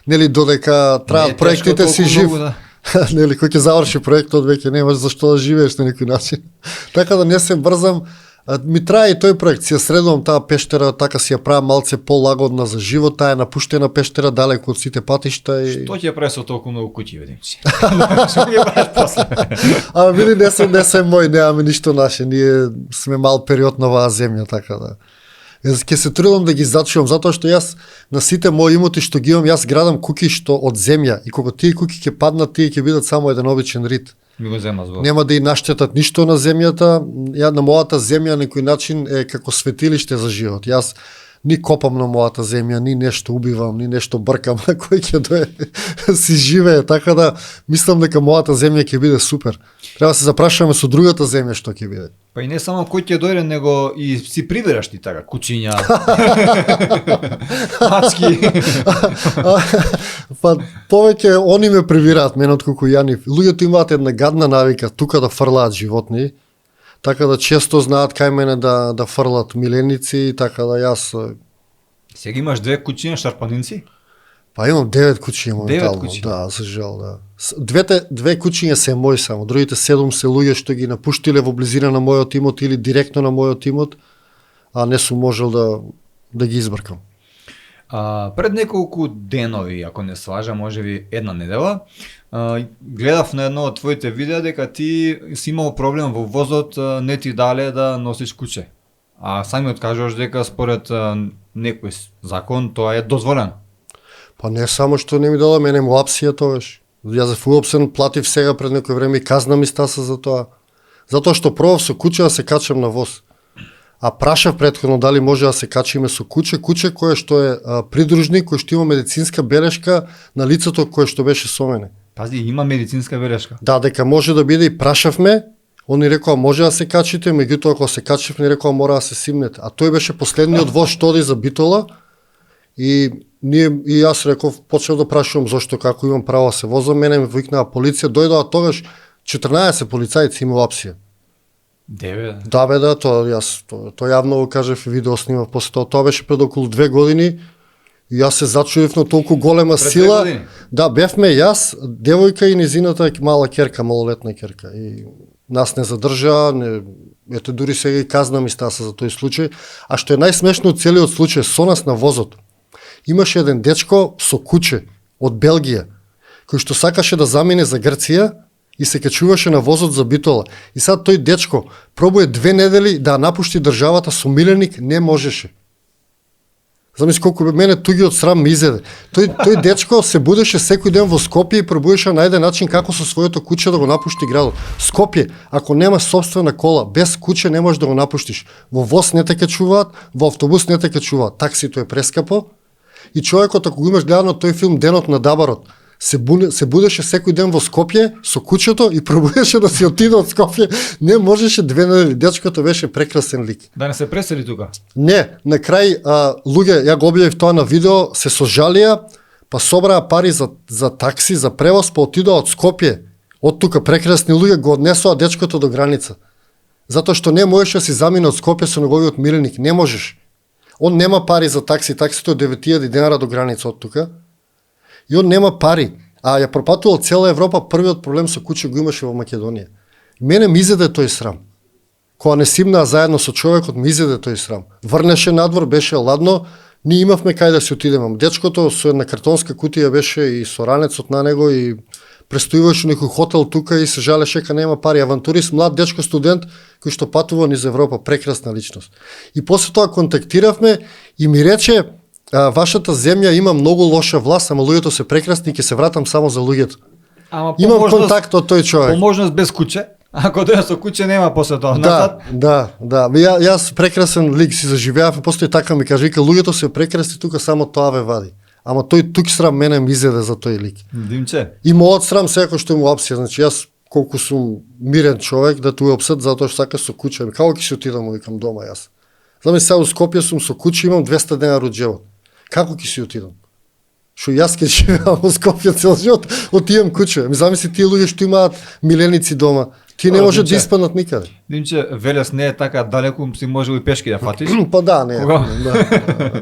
нели додека траат проектите си жив. Многу, да. Нели кој ќе заврши проектот веќе немаш зашто да живееш на некој начин. Така да не се брзам. Ми трае и тој проект, си ја средувам таа пештера, така си ја правам малце полагодна за живот, таа е напуштена пештера далеку од сите патишта и Што ќе прави со толку многу куќи, видим си. Што ќе правиш после? А види, не се мој, немаме ништо наше, ние сме мал период на оваа земја, така да. Ке се трудам да ги зачувам, затоа што јас на сите мои имоти што ги имам, јас градам куќи што од земја и кога тие куќи ќе паднат, тие ќе бидат само еден обичен рид. Ми го зема збор. Нема да и наштетат ништо на земјата. Ја на мојата земја на некој начин е како светилиште за живот. Јас ни копам на мојата земја, ни нешто убивам, ни нешто бркам, кој ќе дое си живее, така да мислам дека мојата земја ќе биде супер. Треба да се запрашуваме со другата земја што ќе биде. Па и не само кој ќе дојде, него и си прибираш ти така, кучиња, мачки. Па повеќе они ме прибираат мене отколку ја нив. Луѓето имаат една гадна навика тука да фрлаат животни, така да често знаат кај мене да фрлат миленици, така да јас Сега имаш две кучиња шарпанинци? па имам 9 кучиња моментално. 9 кучиња? Да, за жал, да. Две кучиња се мои само, другите 7 се луѓе што ги напуштиле во близина на мојот имот или директно на мојот имот, а не сум можел да ги избркам. Пред неколку денови, ако не сважа, можеби една недела, гледав на едно од твоите видеа дека ти си имал проблем во возот, не ти дале да носиш куче. А самиот кажуваш дека според некој закон тоа е дозволено. Па не само што не ми дала, мене му апсија тогаш. Јас за уопсен платив сега пред некој време и казна ми стаса за тоа. Затоа што пробав со куче да се качам на воз. А прашав претходно дали може да се качиме со куче кое што е придружник, кој што има медицинска белешка на лицето кое што беше со мене. Пази, има медицинска белешка. Да, дека може да биде и прашавме, они рекоа може да се качите, меѓутоа ако се качивме рекоа мора да се симнете. А тој беше последниот воз што оди за Битола и јас реков, почнав да прашувам зошто како имам право да се возам, мене ме викнаа полиција, дојдоа тогаш 14 полицајци има апсија. 9. Да бе да, тоа јавно го кажав и видео снимав после тоа беше пред околу 2 години. И јас се зачудив на толку голема Пред 2 сила. години? Да, бевме јас, девојка и низината мала керка, малолетна керка. И нас не задржа, ето дури сега и казна ми стаса за тој случај. А што е најсмешно од целиот случај, со нас на возот, имаше еден дечко со куче од Белгија, кој што сакаше да замине за Грција и се качуваше на возот за Битола. И сад тој дечко пробуе 2 недели да напушти државата со миленик, не можеше. Замисли колку мене туги од срам ми изеде. Тој дечко се будеше секој ден во Скопје и пробуеше на најде начин како со своето куче да го напушти градот. Скопје, ако нема собствена кола, без куче не можеш да го напуштиш. Во воз не те качуваат, во автобус не те качуваат. Таксито е прескапо. И човекот, ако го имаш гледано тој филм Денот на Дабарот, се будеше секој ден во Скопје со кучето и пробуеше да си отиде од Скопје. Не можеше 2 недели. Дечкото беше прекрасен лик. Да не се пресели тука. Не, на крај луѓе, ја го објавив тоа на видео, се сожалија, па собраа пари за такси, за превоз, па отидоа од Скопје. Од тука прекрасни луѓе го однесоа дечкото до граница. Затоа што не можеше да си замине од Скопје со неговиот миленик, не можеш. Он нема пари за такси, таксито е 9000 денара до граница од тука. И он нема пари, а ја пропатувал цела Европа, првиот проблем со куче го имаше во Македонија. Мене ми изеде тој срам. Кога не симнаа заедно со човекот, ми изеде тој срам. Врнеше надвор, беше ладно, ние имавме кај да си отидеме. Дечкото со една картонска кутија беше и со ранецот на него и престојуваше некој хотел тука и се жалеше ка нема пари. Авантурист, млад дечко студент кој што патува низ Европа, прекрасна личност. И после тоа контактиравме и ми рече вашата земја има многу лоша власт, ама луѓето се прекрасни, ќе се вратам само за луѓето. Ама Имам контакт од тој човек. Поможност без куче. Ако доја со куче нема после тоа. Да. Јас прекрасен лик си заживеав и после така ми кажа, вика луѓето се прекрасни, тука само тоа ве вади. Ама тој тук срам мене ми изеде за тој лик. Димче. И мојот срам секој што му апсија, значи јас колку сум мирен човек да ту апсат затоа што сака со куче. Како ќе се отидам, викам дома јас. Замисли сега у Скопје сум со куче, имам 200 денара од джебот. Како ќе си отидам? Што јас ќе живеам во Скопје цел живот, отидам куче. Ми замисли тие луѓе што имаат миленици дома, тие не може да испаднат никаде. Димче, Велес не е така далеко, си може и пешки да фатиш. Па да, не. Да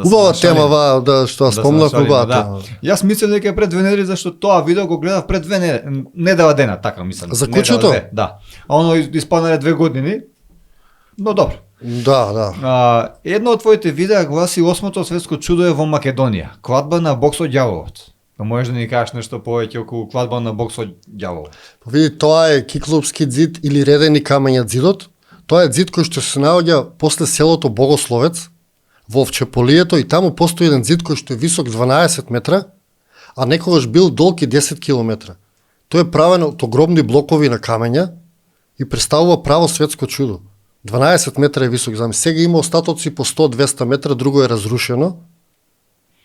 убава тема да што спомнав убава тема. Јас мислев дека е пред 2 недели зашто тоа видео го гледав пред 2 недели, недела дена, така мислам. За кучето? Да. А оно испаднале 2 години. Но добро. Да. Едно од твоите видеа гласи 8-то светско чудо е во Македонија. Кладба на Бог со ѓаволот. Па можеш да ни кажеш нешто повеќе околу кладба на Бог со ѓаволот? Види, тоа е Киклопски ѕид или редени камења ѕидот. Тоа е ѕид кој што се наоѓа после селото Богословец во Овчеполието и таму постои еден ѕид кој што е висок 12 метра, а некогаш бил долг и 10 километра. Тој е правен од огромни блокови на камења и представува право светско чудо. 12 метра е висок, знам. Сега има остатоци по 100-200 метра, друго е разрушено.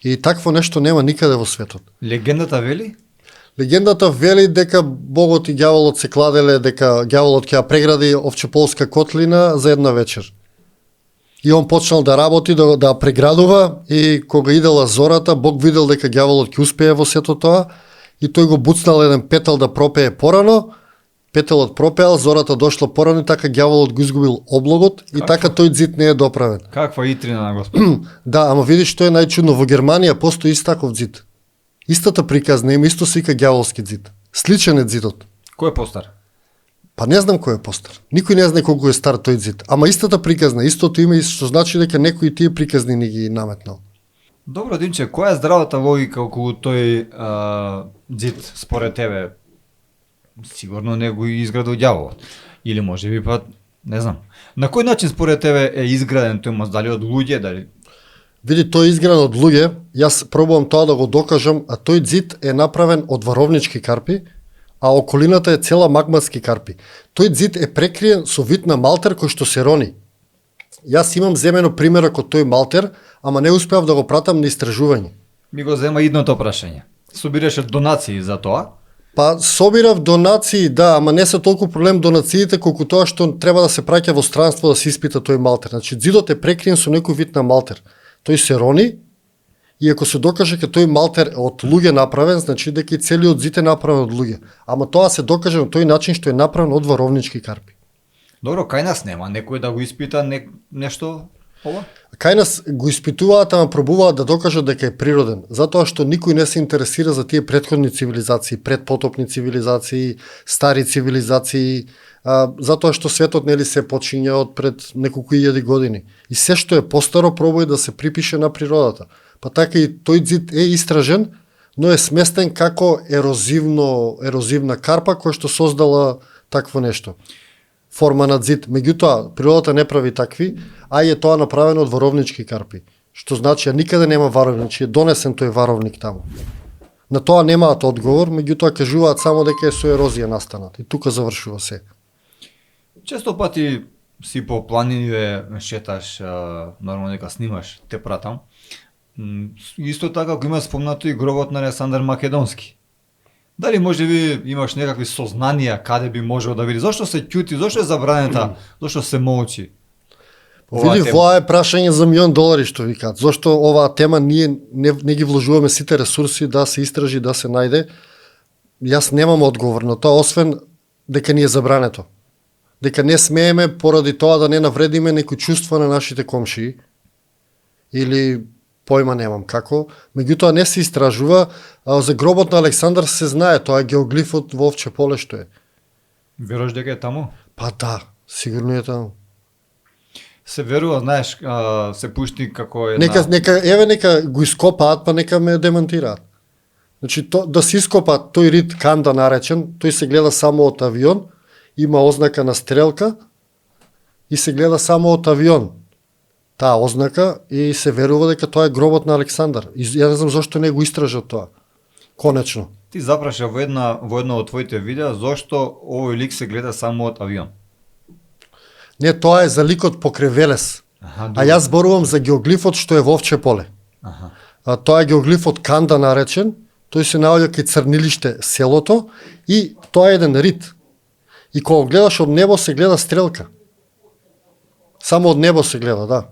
И такво нешто нема никаде во светот. Легендата вели? Легендата вели дека Богот и ѓаволот се кладеле, дека ѓаволот ќе ја прегради Овчеполска котлина за една вечер. И он почнал да работи, да преградува и кога идела зората, Бог видел дека ѓаволот ќе успее во сето тоа и тој го буцнал еден петел да пропее порано. Петелот пропеал, зората дошла порано и така ѓаволот го изгубил облогот и така тој ѕид не е доправен. Каква итрина на Господ. Да, ама видиш што е најчудно, во Германија постои ист таков ѕид. Истата приказна има, исто се вика ѓаволски ձид. Сличен е ձидот. Кој е постар? Па не знам кој е постар. Никој не знае колку е стар тој ձид. Ама истата приказна, истото име, што значи дека некој тие приказни ни ги наметнал. Добро, Димче, која е здравата логика околу тој ձид според тебе? Сигурно не го изградил ѓаволот. Или може би па, не знам. На кој начин според тебе е изграден тој мост? Дали од луѓе, дали? Види, тој е изграден од луѓе. Јас пробувам тоа да го докажам, а тој ձид е направен од варовнички карпи, а околината е цела магматски карпи. Тој ձид е прекриен со вид на малтер кој што се рони. Јас имам земено примерок од тој Малтер, ама не успеав да го пратам на истражување. Ми го зема идното прашање. Собираше донации за тоа? Па собирав донации, да, ама не се толку проблем донациите колку тоа што треба да се праќа во странство да се испита тој Малтер. Значи зидот е прекриен со некој вид на Малтер. Тој се рони и ако се докаже дека тој Малтер е од луѓе направен, значи дека и целиот зид е направен од луѓе. Ама тоа се докаже на тој начин што е направен од варовнички карпи. Добро, кај нас нема некој да го испита нешто ова? Кај нас го испитуваат, ама пробуваат да докажат дека е природен, затоа што никој не се интересира за тие претходни цивилизации, предпотопни цивилизации, стари цивилизации, затоа што светот нели се почиња од пред неколку илјади години. И се што е постаро пробува да се припише на природата. Па така и тој зид е истражен, но е сместен како ерозивна карпа која што создала такво нешто. Форма на зид. Меѓутоа, природата не прави такви, а е тоа направено од варовнички карпи. Што значи, никаде нема варовник, е донесен тој варовник таму. На тоа немаат одговор, меѓутоа кажуваат само дека е со ерозија настанат. И тука завршува се. Често пати си по планините шеташ, нормално дека снимаш, те пратам. Исто така го има спомнато и гробот на Александар Македонски. Дали можеби имаш некакви сознанија каде би можел да види? Зошто се ќути? Зошто е забранета? Зошто се молчи? Види, тоа е прашање за $1.000.000 што викаат. Зошто оваа тема ние не ги вложуваме сите ресурси да се истражи, да се најде? Јас немам одговор на тоа, освен дека ни е забрането. Дека не смееме поради тоа да не навредиме некои чувства на нашите комшии или појма немам како. Меѓутоа не се истражува. За гробот на Александар се знае, тоа е геоглифот во Овче поле што е. Веруваш дека е таму? Па да, сигурно е таму. Се верува, знаеш, се пушти како е Нека го ископаат, па нека ме демантираат. Значи, да се ископа тој рид Канда наречен, тој се гледа само од авион, има ознака на стрелка и се гледа само од авион. Таа ознака и се верува дека тоа е гробот на Александар. И ја не знам зошто не го истражат тоа. Конечно. Ти запраша во едно од твоите видеа зошто овој лик се гледа само од авион. Не, тоа е за ликот покрај Велес. А јас зборувам за геоглифот што е во Овче поле. Тоа е геоглифот Канда наречен, тој се наоѓа кај Црнилиште селото и тоа е еден рид. И кога гледаш од небо се гледа стрелка. Само од небо се гледа, да.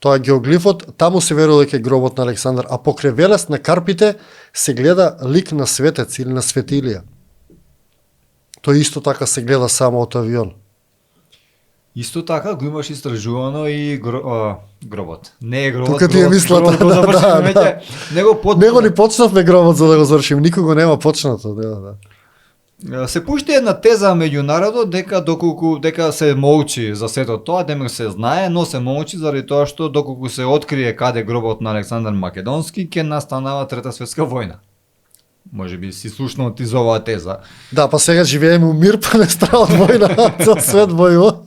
Тоа е геоглифот, таму се верува дека е гробот на Александар, а покрај Велес на карпите се гледа лик на светец или на светилија. Тој исто така се гледа само од авион. Исто така го имаш истражувано и гробот. Не е гробот. Тука ти е мислата. Него ни почнавме гробот за да го завршим, никого нема почнато. Да. Се пушти една теза меѓу народот дека се молчи за сето тоа, демек се знае, но се молчи заради тоа што доколку се открие каде гробот на Александар Македонски, ќе настанава Трета светска војна. Може би си слушнал ти за оваа теза. Да, па сега живееме у мир, па не става војна, цел свет војува.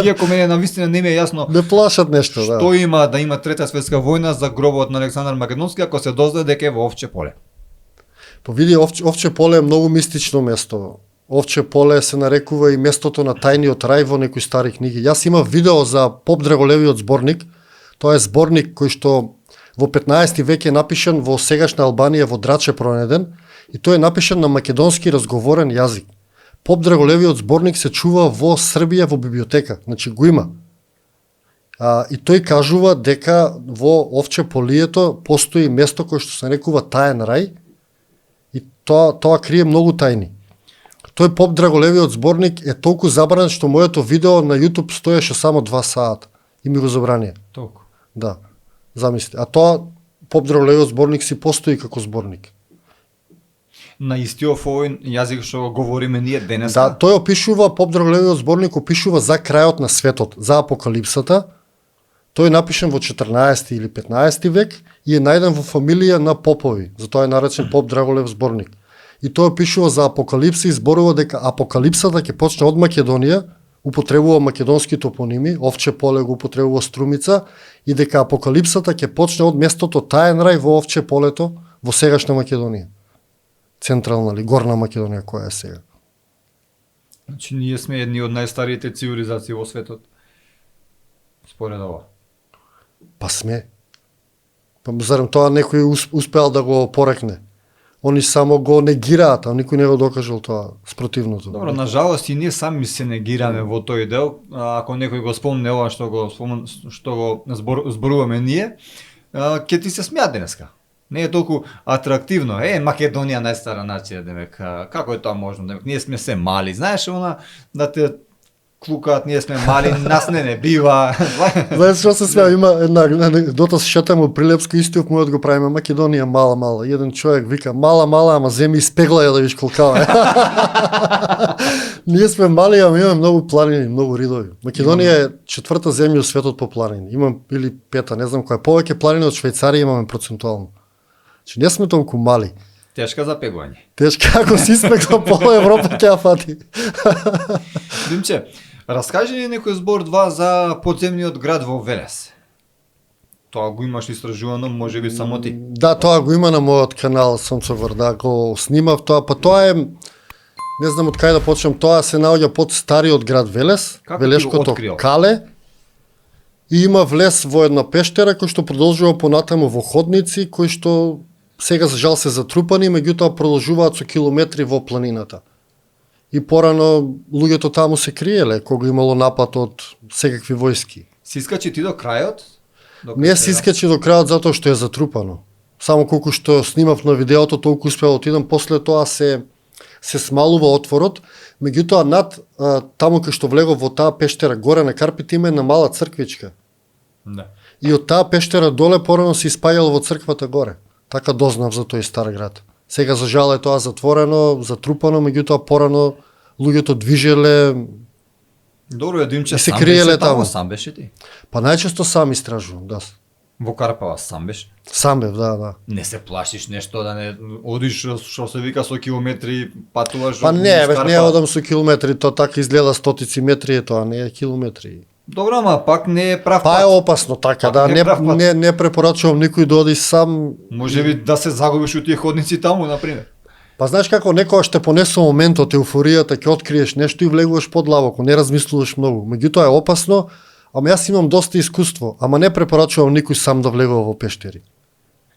Иако мене навистина не ми е јасно. Не плашат нешто, да. Што има да има Трета светска војна за гробот на Александар Македонски ако се дознае дека е во Овче поле. Па види, Овче поле е многу мистично место. Овче поле се нарекува и местото на тајниот рај во некои стари книги. Јас имав видео за Поп Драголевиот зборник. Тоа е зборник кој што во 15 век е напишан во сегашна Албанија во Драче пронеден и тој е напишан на македонски разговорен јазик. Поп Драголевиот зборник се чува во Србија во библиотека, значи го има. И тој кажува дека во Овче полието постои место кое што се нарекува таен рај и тоа крие многу тајни. Тој Поп Драголевиот зборник е толку забранет што моето видео на YouTube стоеше само 2 сата и ми го забранија. Толку. Да. Замисли. А тоа Поп Драголевиот зборник си постои како зборник. На истиот овој јазик што говориме ние денес. Да, тој опишува, Поп Драголевиот зборник опишува за крајот на светот, за апокалипсата. Тој е напишан во 14 или 15 век и е најден во фамилија на попови. Затоа е наречен Поп Драголев зборник. И тој опишува за апокалипса и зборува дека апокалипсата ќе почне од Македонија, употребува македонски топоними, Овче поле го употребува Струмица, и дека апокалипсата ќе почне од местото таен рај во Овче полето во сегашна Македонија. Централна или Горна Македонија која е сега. Значи ние сме едни од најстариите цивилизации во светот. според ова? Па сме. Па зарем тоа некој успеал да го порекне? Они само го негираат, а никој не го докажал тоа спротивното. Добро, на жалост и ние сами се негираме во тој дел. Ако некој го спомне ова што го зборуваме ние, ќе ти се смеат денеска. Не е толку атрактивно. Македонија најстара нација, демек, како е тоа можно? Демек, ние сме се мали. Знаеш, да те клукаат, ние сме мали, нас не бива. Знаеш што се смеа, има една анекдота, се шетаме од Прилепско истиот мојот го правиме, Македонија мала. Еден човек вика, мала, ама земи испегла ја да виш колкава е. Ние сме мали, ама имаме многу планини, многу ридови. Македонија е 4-та земја во светот по планини. Имам или 5-та, не знам која. Повеќе планини од Швајцарија имаме процентуално. Значи не сме толку мали. Тешка за пегување. Тешка, ако си испекла пола Европа ќе ја фати. Димче, раскажи ни некој збор-два за подземниот град во Велес. Тоа го имаш истражувано, може би само ти. Да, тоа го има на мојот канал Сонцовар, да го снимав тоа, па тоа е, не знам од кај да почнем, тоа се наоѓа под стариот град Велес, Како ти го Велешкото открил? кале, и има влез во една пештера кој што продолжува понатаму во ходници, кои што сега за жал се затрупани, меѓутоа продолжуваат со километри во планината. И порано луѓето таму се криеле кога имало напад од секакви војски. Си искачи ти до крајот? Не се искачи до крајот затоа што е затрупано. Само колку што снимав на видеото, толку успеа да отидам, после тоа се смалува отворот, меѓутоа над таму кај што влегов во таа пештера горе на Карпите има една мала црквичка. Да. И од таа пештера доле порано се испаѓало во црквата горе. Така дознав за тој стар град. Сега за жал е тоа затворено, затрупано, меѓутоа порано луѓето движеле. Добро е, Димче, се сам криеле беше таму. Сам беше ти? Па најчесто сам истражувам, да. Во Карпава сам беше? Сам бев, да. Не се плашиш нешто да не одиш што се вика со километри патуваш? Па не, низ бе, Карпа? не одам со километри, тоа така изгледа стотици метри, тоа не е километри. Добро, ама пак не е прав Па пат. е опасно така, Пак да, не е прав пат. не препорачувам никој да оди сам. Може би да се загубиш у тие ходници таму, например. Па знаеш како, некогаш те понесува моментот, еуфоријата, ќе откриеш нешто и влегуваш подлабоко, не размислуваш многу. Меѓутоа е опасно, ама јас имам доста искуство, ама не препорачувам никој сам да влегува во пештери.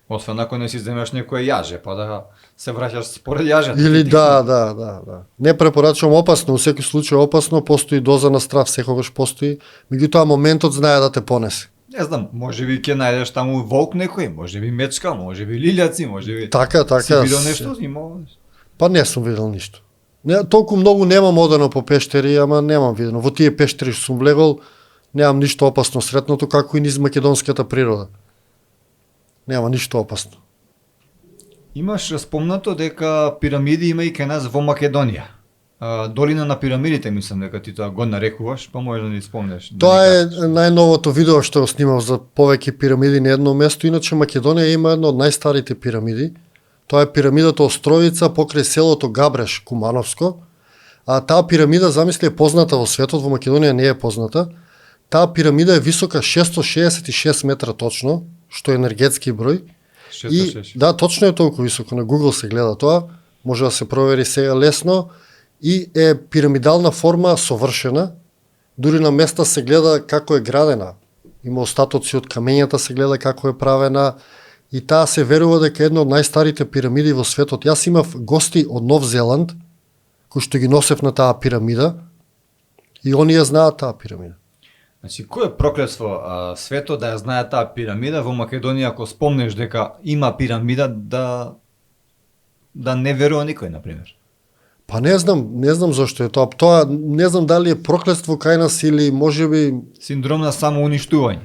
Освен ако не си земеш некое јаже, па да се враќаш според јажето. Или да. Не препорачувам, опасно, во секој случај опасно, постои доза на страв, секогаш постои, меѓутоа моментот знае да те понесе. Не знам, може би ќе најдеш таму волк некој, може би мечка, може би лилјаци, може би... Така. Си видел нешто? Имало? Па не сум видел ништо. Не, толку многу немам одено по пештери, ама немам видено. Во тие пештери што сум влегол, немам ништо опасно сретното, како и низ македонската природа. Нема ништо опасно. Имаш спомнато дека пирамиди има и кај нас во Македонија. Долина на пирамидите, мислам дека ти тоа го нарекуваш, па може да ни спомнеш. Тоа е најновото видео што го снимав за повеќе пирамиди на едно место. Иначе Македонија има една од најстарите пирамиди. Тоа е пирамидата Островица покрај селото Габреш, Кумановско. А таа пирамида, замисли, е позната во светот, во Македонија не е позната. Таа пирамида е висока 666 метра точно, што е енергетски број. 666. И да, точно е толку високо, на Google се гледа тоа, може да се провери сега лесно, и е пирамидална форма совршена, дури на места се гледа како е градена. Има остатоци од камењата, се гледа како е правена, и таа се верува дека е една од најстарите пирамиди во светот. Јас имав гости од Нов Зеланд, кои што ги носев на таа пирамида, и они ја знаат таа пирамида. Значи, кој е проклетство светот да ја знае таа пирамида во Македонија, ако спомнеш дека има пирамида, да не верува никој, например? Па не знам зашто е тоа. Тоа не знам дали е проклетство кај нас или можеби Синдром на самоуништување.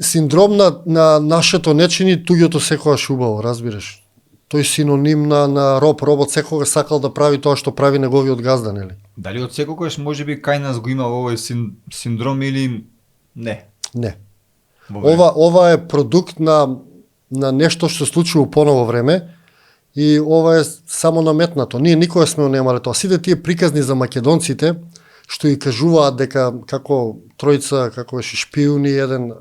синдром на нашето не чини туѓото секогаш убаво, разбираш. Тој синоним на робот секогаш сакал да прави тоа што прави неговиот газда, нели? Дали од секогаш можеби кај нас го има овој синдром или не? Не. Ова е продукт на нешто што се случило поново време и ова е само наметнато. Ние никога сме немале тоа. Сите тие приказни за македонците што и кажуваат дека како тројца, како беше шпиуни, еден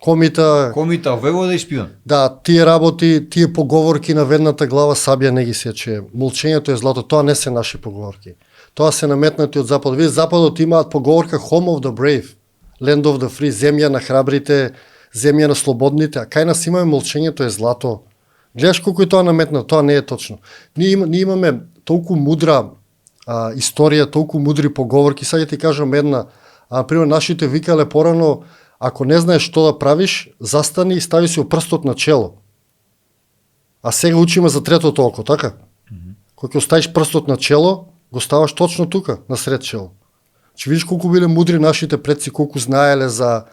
Комита, воевода и шпион. Да, тие работи, тие поговорки на ведната глава сабија не ги сече. Молчењето е злато, тоа не се наши поговорки. Тоа се наметнати од Запад. Вие Западот имаат поговорка Home of the Brave. Land of the free, земја на храбрите, земја на слободните, а кај нас имаме молчењето е злато. Гледаш колку е тоа наметнато, тоа не е точно. Ние имаме толку мудра историја, толку мудри поговорки. Сега ти кажам една, например, нашите викале порано, ако не знаеш што да правиш, застани и стави си прстот на чело. А сега учиме за третото око, така? Кога ќе оставиш прстот на чело, го ставаш точно тука, на сред чело. Че видиш колку биле мудри нашите предци, колку знаеле за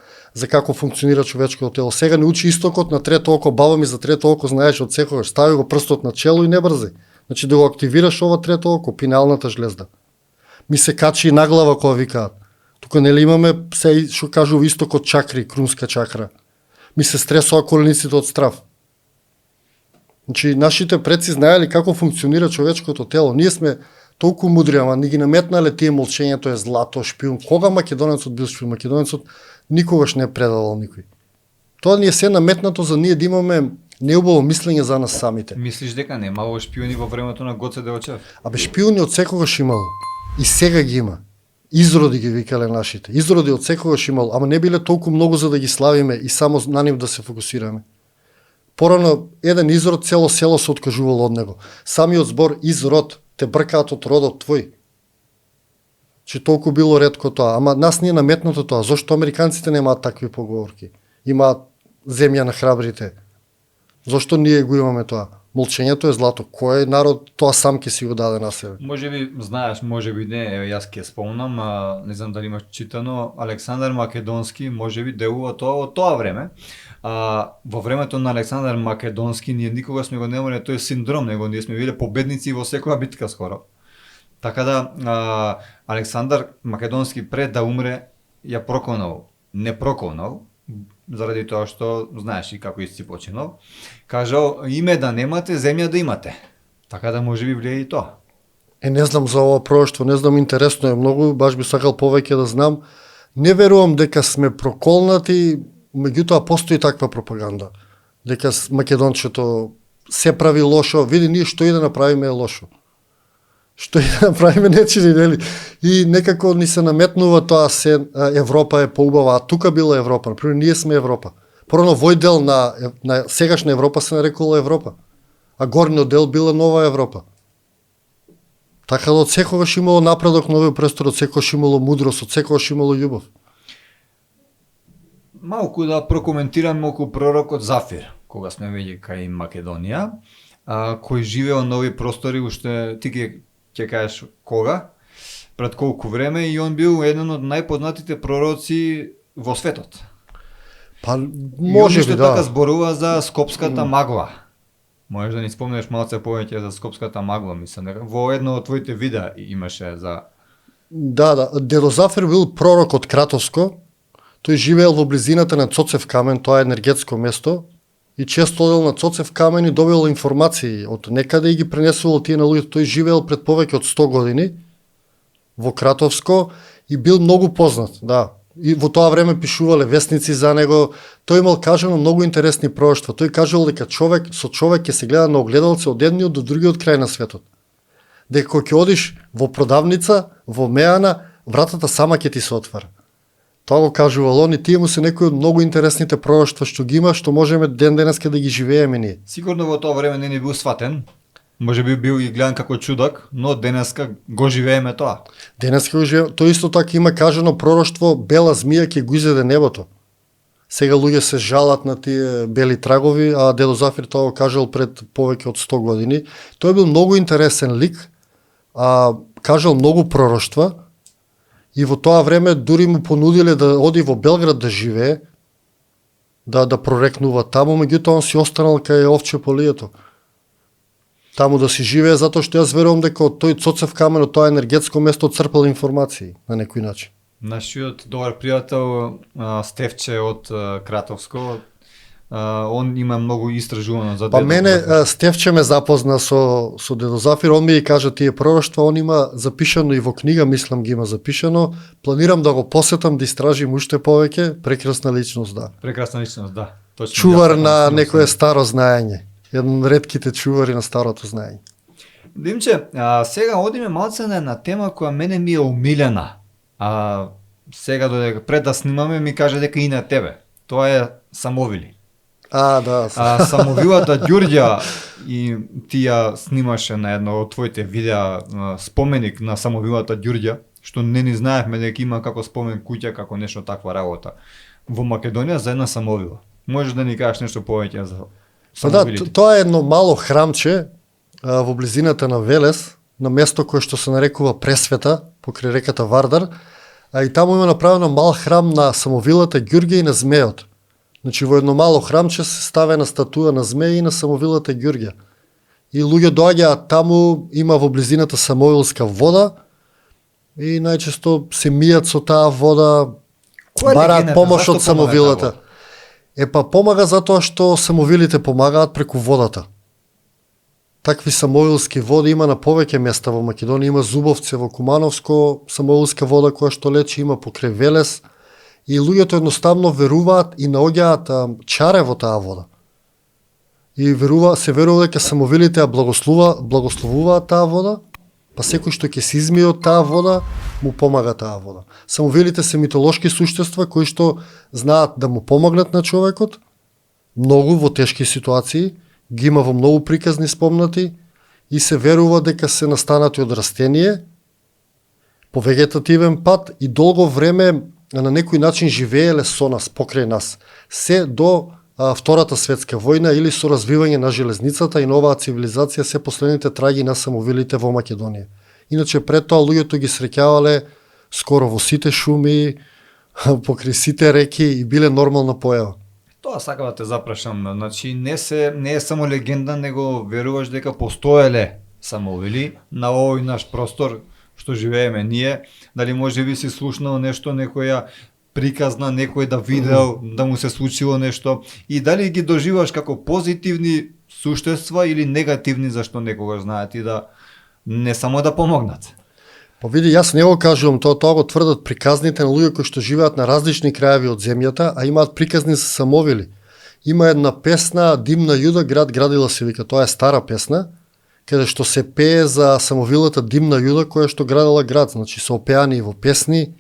како функционира човечкото тело. Сега не учи истокот на трето око, баба ми за трето око знаеш од секогаш, стави го прстот на чело и не брзи. Значи да го активираш ова трето око, пинеалната жлезда. Ми се качи и на глава кога викаат. Тука нели имаме се што кажува истокот чакри, крунска чакра. Ми се стресува колениците од страв. Значи нашите предци знаеле како функционира човечкото тело. Ние сме толку мудри, ама ни ги наметнале тие молчењето е злато, шпион. Кога македонецот бил шпион? Македонецот никогаш не е предавал никој. Тоа ни е се наметнато за ние да имаме неубаво мислење за нас самите. Мислиш дека немало шпиони во времето на Гоце Делчев? Абе шпиони од секогаш имало. И сега ги има. Изроди ги викале нашите. Изроди од секогаш имало, ама не биле толку многу за да ги славиме и само на нив да се фокусираме. Порано еден изрод цело село се откажувало од него. Самиот збор изрод те бркаат од родот твој. Че толку било ретко тоа, ама нас не е наметнато тоа. Зошто американците немаат такви поговорки? Имаат земја на храбрите. Зошто ние го имаме тоа? Молчењето е злато. Кој народ тоа сам ќе си го даде на себе? Може би знаеш, може би не, еве јас ќе спомнам, не знам дали имаш читано, Александар Македонски може би делува тоа од тоа време. Во времето на Александар Македонски ние никога сме го немале тој синдром, него ние сме биле победници во секоја битка скоро. Така да Александар Македонски пред да умре ја проконал, не проконал, заради тоа што знаеш и како исти починал, кажал име да немате, земја да имате. Така да може би влие и тоа. Не знам за ова пророштво, не знам, интересно е многу, баш би сакал повеќе да знам. Не верувам дека сме проколнати, меѓутоа постои таква пропаганда. Дека македончето се прави лошо, види ние што и да направиме е лошо. Што и да направиме не чини, нели? И некако ни се наметнува тоа се Европа е поубава, а тука била Европа. Например, ние сме Европа. Порано вој дел на сегашна Европа се нарекувала Европа, а горниот дел била нова Европа. Така да од секогаш имало напредок на овој престор, од секогаш имало мудрост, од секогаш имало љубов. Малку да прокоментирам околу пророкот Зафир, кога сме веќе кај Македонија, кој живеел на овие простори, уште ти ќе кажеш кога, пред колку време, и он бил еден од најпознатите пророци во светот. Па може би, да. Така зборува за Скопската магла. Можеш да ни спомнеш малце повеќе за Скопската магла, мислам дека во едно од твоите видеа имаше за... Да, Дедо Зафир бил пророк од Кратовско. Тој живеел во близината на Цоцев камен, тоа е енергетско место, и често одел на Цоцев камен и добил информации од некаде и ги пренесувал тие на луѓето. Тој живеел пред повеќе од 100 години во Кратовско и бил многу познат, да. И во тоа време пишувале вестници за него. Тој имал кажано многу интересни пророштва. Тој кажал дека човек ќе се гледа на огледалце од едниот до другиот крај на светот. Дека кога ќе одиш во продавница, во меана, вратата сама ќе ти се отвара. Тоа го кажувал он и тие му се некои од многу интересните пророштва што ги има, што можеме ден денеска да ги живееме ние. Сигурно во тоа време не ни бил сватен. Може би бил и гледан како чудак, но денеска го живееме тоа. Денеска го живееме. Тоа исто така има кажано пророштво бела змија ќе го изеде небото. Сега луѓе се жалат на тие бели трагови, а Дедо Зафир тоа го кажал пред повеќе од 100 години. Тој бил многу интересен лик, кажал многу пророштва и во тоа време дури му понудиле да оди во Белград да живее, да прорекнува таму, меѓутоа он си останал кај овче полието. Таму да си живее, затоа што јас верувам дека од тој Цоцев камен, од тоа енергетско место црпал информации на некој начин. Нашиот добар пријател Стефче од Кратовско, он има многу истражувано за Па мене Стефче ме запозна со Дедо Зафир, он ми ги кажа тие пророштва, он има запишано и во книга, мислам ги има запишано. Планирам да го посетам, да истражим уште повеќе, прекрасна личност, да. Прекрасна личност, да. Точно. Чувар на некое старо знаење. Еден од ретките чувари на старото знаење. Димче, сега одиме малце на една тема која мене ми е умилена. сега додека пред да снимаме ми каже дека и на тебе. Тоа е самовили. Да. Самовилата Ѓурѓа и ти ја снимаше на едно од твоите видеа споменик на самовилата Ѓурѓа, што не ни знаевме дека има како спомен куќа, како нешто таква работа во Македонија за една самовила. Можеш да ни кажеш нешто повеќе за самовилите? Тоа е едно мало храмче во близината на Велес, на место кое што се нарекува Пресвета, покрај реката Вардар, и таму има направено мал храм на самовилата Ѓурѓа и на змејот. Значи во едно мало храмче се ставена статуја на змеј и на самовилата Ѓурѓа. И луѓе доаѓаат таму, има во близината самовилска вода и најчесто се мијат со таа вода, бараат помош од самовилата. Помага затоа што самовилите помагаат преку водата. Такви самовилски води има на повеќе места во Македонија, има Зубовце во Кумановско, самовилска вода која што лечи, има покрај Велес. И луѓето едноставно веруваат и наоѓаат чаре во таа вода. И се верува дека самовилите ја благословуваат таа вода, па секој што ќе се измие од таа вода, му помага таа вода. Самовилите се митолошки суштества кои што знаат да му помогнат на човекот, многу во тешки ситуации, ги има во многу приказни спомнати и се верува дека се настанати од растение, по вегетативен пат и долго време на некој начин живееле со нас, покрај нас, се до Втората светска војна или со развивање на железницата и новаа цивилизација се последните траги на самовилите во Македонија. Иначе пред тоа луѓето ги среќавале скоро во сите шуми, покрај сите реки и биле нормална појава. Тоа сакам да те запрашам, значи не е само легенда, него веруваш дека постоеле самовили на овој наш простор што живееме ние, дали може би си слушнал нешто, некоја приказна, некој да видел, да му се случило нешто и дали ги доживаш како позитивни суштества или негативни, зашто некогаш знаат и да не само да помогнат. Види, јас не го кажувам тоа го тврдат приказните на луѓе кои што живеат на различни краеви од земјата, а имаат приказни за самовили. Има една песна Димна Јуда град градила се вика, тоа е стара песна, каде што се пее за самовилата Димна Јуда која што градила град, значи се опеани и во песни,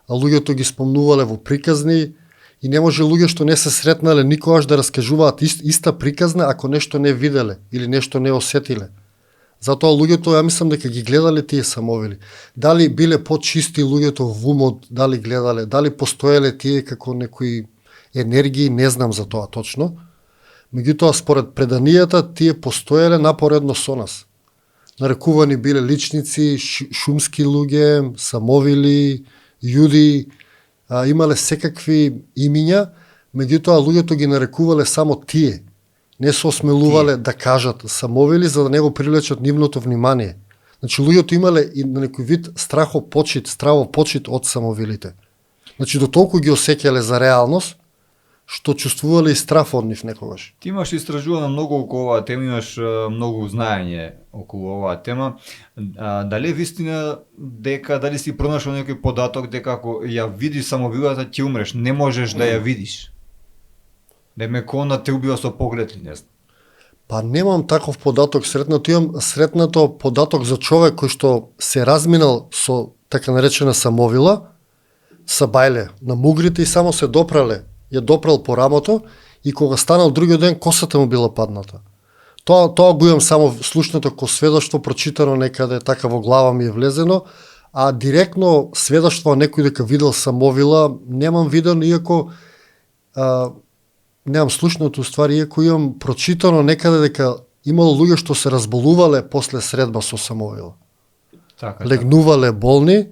а луѓето ги спомнувале во приказни и не може луѓе што не се сретнале никогаш да раскажуваат иста приказна ако нешто не виделе или нешто не осетиле. Затоа луѓето, ја мислам дека ги гледале тие самовили. Дали биле почисти луѓето во умот, дали гледале, дали постоеле тие како некои енергии, не знам за тоа точно. Меѓутоа, според преданијата, тие постоеле напоредно со нас. Нарекувани биле личници, шумски луѓе, самовили, јуди, имале секакви имиња, меѓутоа луѓето ги нарекувале само тие. Не се осмелувале да кажат самовили за да не го привлечат нивното внимание. Значи луѓето имале и на некој вид стравопочит од самовилите. Значи до толку ги осеќале за реалност, што чувствувале и страф од нив некогаш. Ти имаш истражувано многу околу оваа тема, имаш многу знаење околу оваа тема. Дали е вистина дека, дали си пронашол некој податок дека ако ја видиш самовилата ќе умреш, не можеш да ја видиш? Демек она те убива со поглед ли, не знам? Немам таков податок сретнато, имам сретнато податок за човек кој што се разминал со така наречена самовила, са бајле на мугрите и само се допрале, ја допрал по рамото и кога станал другиот ден косата му била падната. Тоа го имам само слушнато ко сведоштво, прочитано некаде, така во глава ми е влезено, а директно сведоштво некој дека видел самовила, немам видено, иако немам слушнато ствари, иако имам прочитано некаде дека имало луѓе што се разболувале после средба со самовила. Легнувале болни,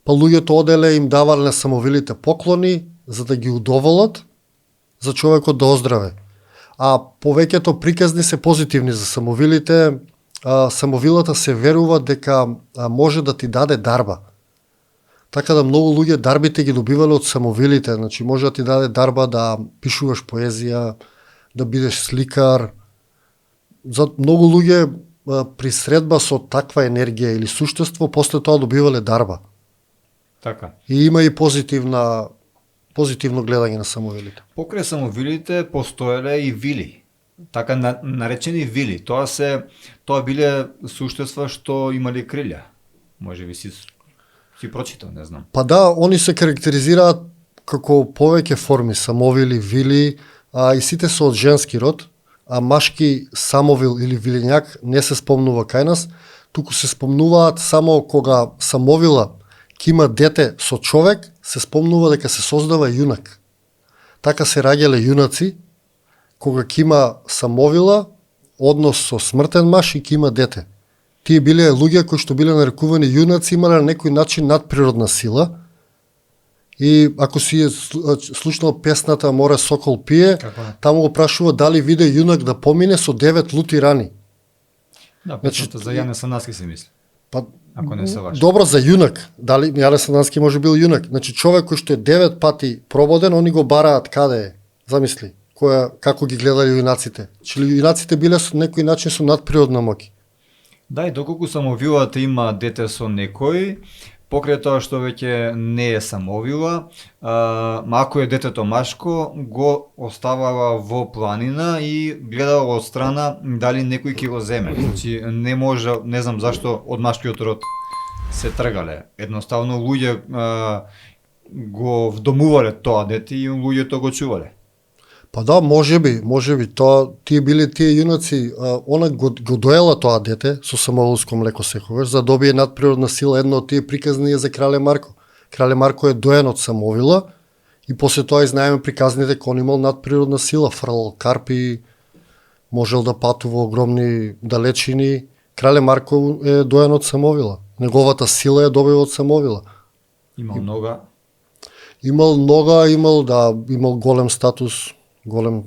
па луѓето оделе им давале на самовилите поклони за да ги удоволат, за човекот да оздраве. А повеќето приказни се позитивни за самовилите. Самовилата се верува дека може да ти даде дарба. Така да многу луѓе дарбите ги добивале од самовилите, значи може да ти даде дарба да пишуваш поезија, да бидеш сликар. За многу луѓе при средба со таква енергија или суштество после тоа добивале дарба. Така. И има и позитивно гледање на самовилите. Покрај самовилите постоеле и вили. Така наречени вили. Тоа биле суштества што имали крилја. Може би си си прочитал, не знам. Па да, они се карактеризираат како повеќе форми, самовили, вили, и сите се од женски род, а машки самовил или вилињак не се спомнува кај нас, туку се спомнуваат само кога самовила ќе има дете со човек, се спомнува дека се создава јунак. Така се раѓале јунаци, кога ќе има самовила, однос со смртен маж и ќе има дете. Тие биле луѓе кои што биле нарекувани јунаци, имале на некој начин надприродна сила. И ако си е слушнал песната Море сокол пие, таму го прашува дали виде јунак да помине со 9 лути рани. Да, песната за Јане Санаски се мисли. Па, ако не се лажам. Добро за јунак. Дали Јане Санаски може бил јунак? Значи човек кој што е 9 пати прободен, они го бараат каде е. Замисли, како ги гледали јунаците. Чили јунаците биле со некој начин со надприродна моќ. Да, и доколку самовилата има дете со некој, покрај тоа што веќе не е самовила, ако е детето машко, го оставава во планина и гледала од страна дали некој ќе го земе. Значи не може, не знам зашто од машкиот род се тргале. Едноставно луѓе го вдомувале тоа дете и луѓето го чувале. Па да, можеби, тоа тие биле тие јунаци, она го доела тоа дете со самовилско млеко секогаш, за да добие надприродна сила. Едно од тие приказни е за Крале Марко. Крале Марко е доен од самовила и после тоа знаеме приказните дека он имал надприродна сила, фрлал карпи, можел да патува огромни далечини. Крале Марко е доен од самовила. Неговата сила е добива од самовила. Имал нога. Имал нога, имал голем статус.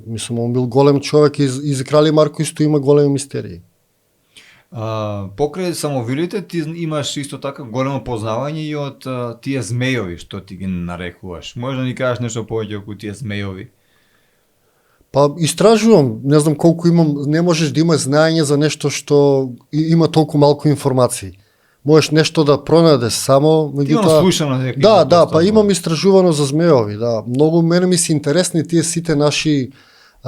Мислам, он бил голем човек и за Крале Марко исто има големи мистерии. Покрај самовилите ти имаш исто така големо познавање и од тие змејови што ти ги нарекуваш. Може да ни кажеш нешто повеќе околу тие змејови? Па истражувам, не знам колку имам, не можеш да имаш знаење за нешто што има толку малку информации. Можеш нешто да пронајдеш само, меѓутоа слушано некој. Да, па имам истражувано за змејови, да. Многу мене ми се интересни тие сите наши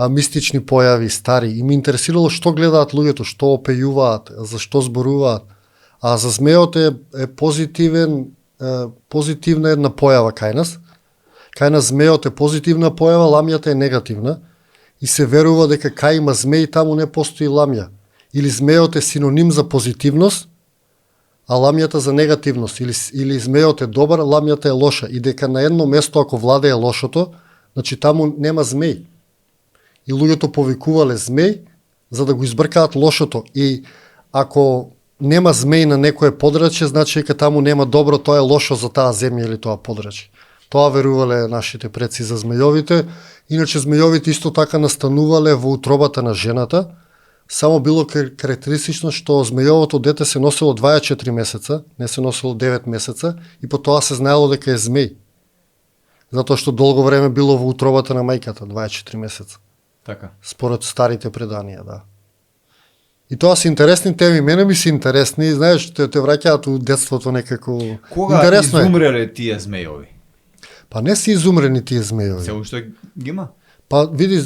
мистични појави, стари. И ми интересирало што гледаат луѓето, што опејуваат, за што зборуваат. А за змејот е позитивна една појава кај нас. Кај нас змејот е позитивна појава, ламјата е негативна. И се верува дека кај има змеј, таму не постои ламја. Или змејот е синоним за позитивност, а ламјата за негативност. Или змејот е добар, ламјата е лоша. И дека на едно место, ако владее лошото, значи таму нема змеј. И луѓето повикувале змеј, за да го избркаат лошото. И ако нема змеј на некое подрачје, значи дека таму нема добро, тоа е лошо за таа земја или тоа подрачје. Тоа верувале нашите предци за змејовите. Иначе змејовите исто така настанувале во утробата на жената. Само било карактеристично што змејовото дете се носило 24 месеца, не се носило 9 месеца, и по тоа се знаело дека е змеј. Затоа што долго време било во утробата на мајката, 24 месеца. Така. Според старите преданија, да. И тоа се интересни теми, мене ми се интересни, знаеш, те враќаат у детството некако. Кога интересно изумреле тие змејови? Па не се изумрени тие змејови. Се уште ги има? Па види,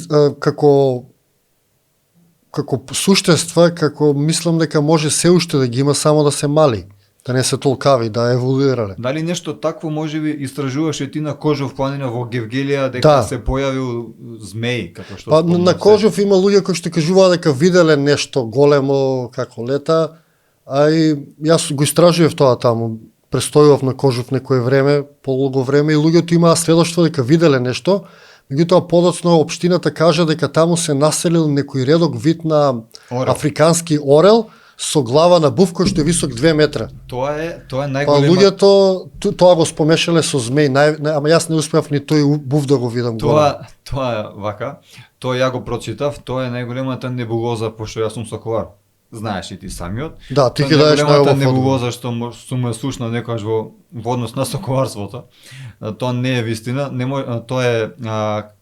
како суштества, како мислам дека може се уште да ги има, само да се мали, да не се толкави, да еволуирале. Дали нешто такво можеби истражуваше ти на Кожов планина во Гевгелија дека Да. се појавил змеј, како што Па спомна на се? Кожов има луѓе кои што кажуваат дека виделе нешто големо како лета, а и јас го истражував тоа таму. Престојував на Кожов некое време, полого време, и луѓето имаа сведоштво дека виделе нешто. Меѓутоа подоцно општината кажа дека таму се населил некој редок вид на Орел. африкански орел со глава на був кој што е висок 2 метра. Тоа е Па најголема. луѓето тоа го спомешале со змеј, ама јас не успеав ни тој був да го видам голем. Тоа е вака. Тоа ја го прочитав, тоа е најголемата небулоза, пошто јас сум соколар. Знаеш и ти самиот. Да, ти Тоа ќе даеш најголемата најубав небулоза што сум ја слушнал некогаш во однос на соколарството. Тоа не е вистина, тоа е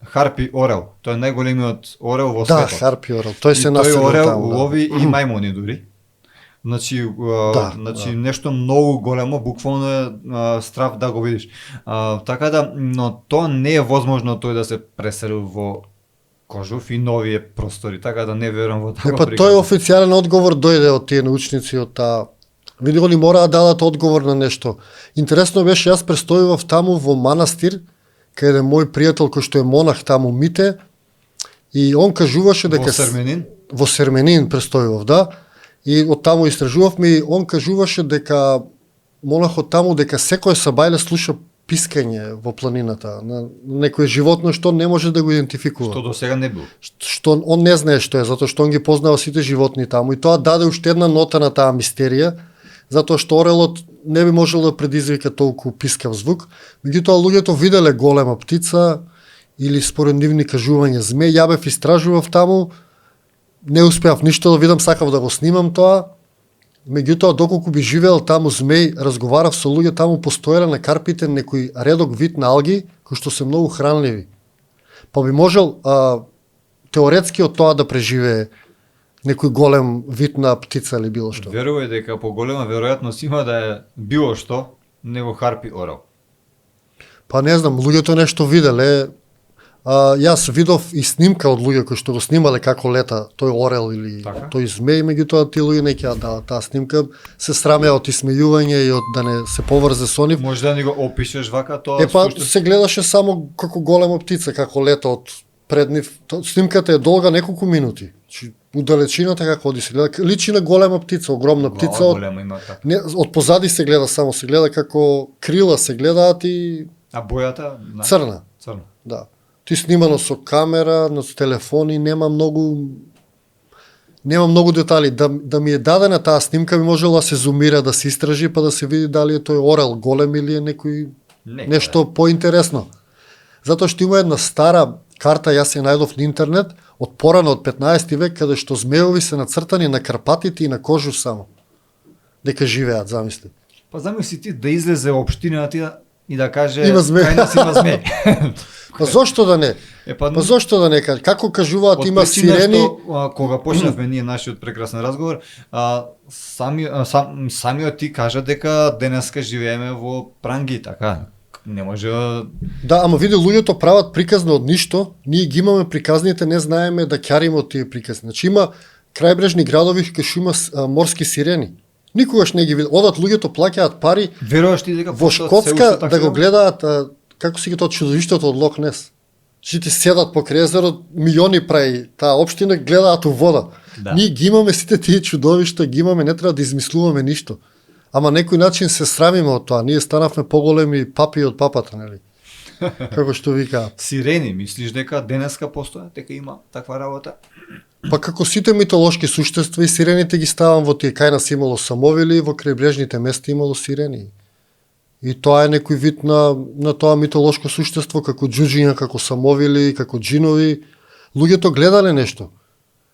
харпи орел. Тоа е најголемиот орел во Да, светот. харпи орел. Тој се И тој населил орел таму. Да. лови и мајмуни дури. Значи, Да. нешто многу големо, буквално е страв да го видиш. Така да, но тоа не е возможно тој да се преселил во Кожов и новие простори, така да не верувам во Па таква тој официјален одговор дојде од тие научници од таа Види, они мора да дадат одговор на нешто. Интересно беше, јас престојував таму во манастир, каде мој пријател кој што е монах таму Мите, и он кажуваше дека Во Серменин? во Серменин престојував, да. И од таму истражувавме и он кажуваше дека монахот таму дека секој сабајле слуша пискање во планината на некое животно што не може да го идентификува. Што до сега не бил. Што он не знае што е, затоа што он ги познава сите животни таму и тоа даде уште една нота на таа мистерија, затоа што орелот не би можел да предизвика толку пискав звук. Меѓутоа луѓето виделе голема птица или според нивни кажувања змеј. Ја бев истражував таму, не успеав ништо да видам, сакав да го снимам тоа. Меѓутоа, доколку би живеел таму змеј, разговарав со луѓе, таму постоеле на карпите некој редок вид на алги, кои што се многу хранливи. Па би можел теоретски од тоа да преживее некој голем вид на птица или било што. Верувај дека поголема веројатност има да е било што него харпи орел. Па не знам, луѓето нешто виделе. Јас видов и снимка од луѓе кои што го снимале како лета тој орел или Така? тој змеј, меѓутоа тие луѓе не ќе дадат таа снимка, се срамеа од исмејување и од да не се поврзе со нив. Може да ни го опишеш вака тоа? Па суштински? се гледаше само како голема птица, како лета од пред нив. Снимката е долга неколку минути. Значи, удалечината како оди се гледа, личи на голема птица, огромна птица. Глава Од, голема има така. не, од позади се гледа само, се гледа како крила се гледаат и А бојата? црна. Црна. Да. Ти снимано со камера, на телефони, нема многу детали. Да ми е дадена таа снимка, би можело да се зумира, да се истражи, па да се види дали е тој орел голем или е некој нешто поинтересно. Затоа што има една стара карта, јас ја најдов на интернет, од порано од 15 век, каде што змеови се нацртани на Карпатите и на Кожуш само. Дека живеат, замисли. Па замисли ти да излезе општината и да каже Има змеј. кај нас има змеј. Па зошто да не? Па зошто да не каже? Како кажуваат од има причина сирени? Што, кога почнавме ние нашиот прекрасен разговор, самиот ти кажа дека денеска живееме во пранги, така. Не може. Да, ама види, луѓето прават приказна од ништо, ние ги имаме приказните, не знаеме да ќариме од тие приказни. Значи има крајбрежни градови кај што има морски сирени. Никогаш не ги види. Одат луѓето, плаќаат пари Веруваш ти дека во постојат се Шкотска уште такви? да го гледаат како си ги тоа чудовиштето од Лох Нес. Значи ти седат по езерот, милиони прави таа општина, гледаат у вода. Да. Ние ги имаме сите тие чудовишта, ги имаме, не треба да измислуваме ништо. Ама некој начин се срамиме од тоа. Ние станавме поголеми папи од папата, нели? Како што викаат. Сирени, мислиш дека денеска постојат, дека има таква работа? Па како сите митолошки суштества и сирените ги ставам во тие, кај нас имало самовили, во крајбрежните места имало сирени. И тоа е некој вид на тоа митолошко суштество, како џуџиња, како самовили, како џинови. Луѓето гледале нешто.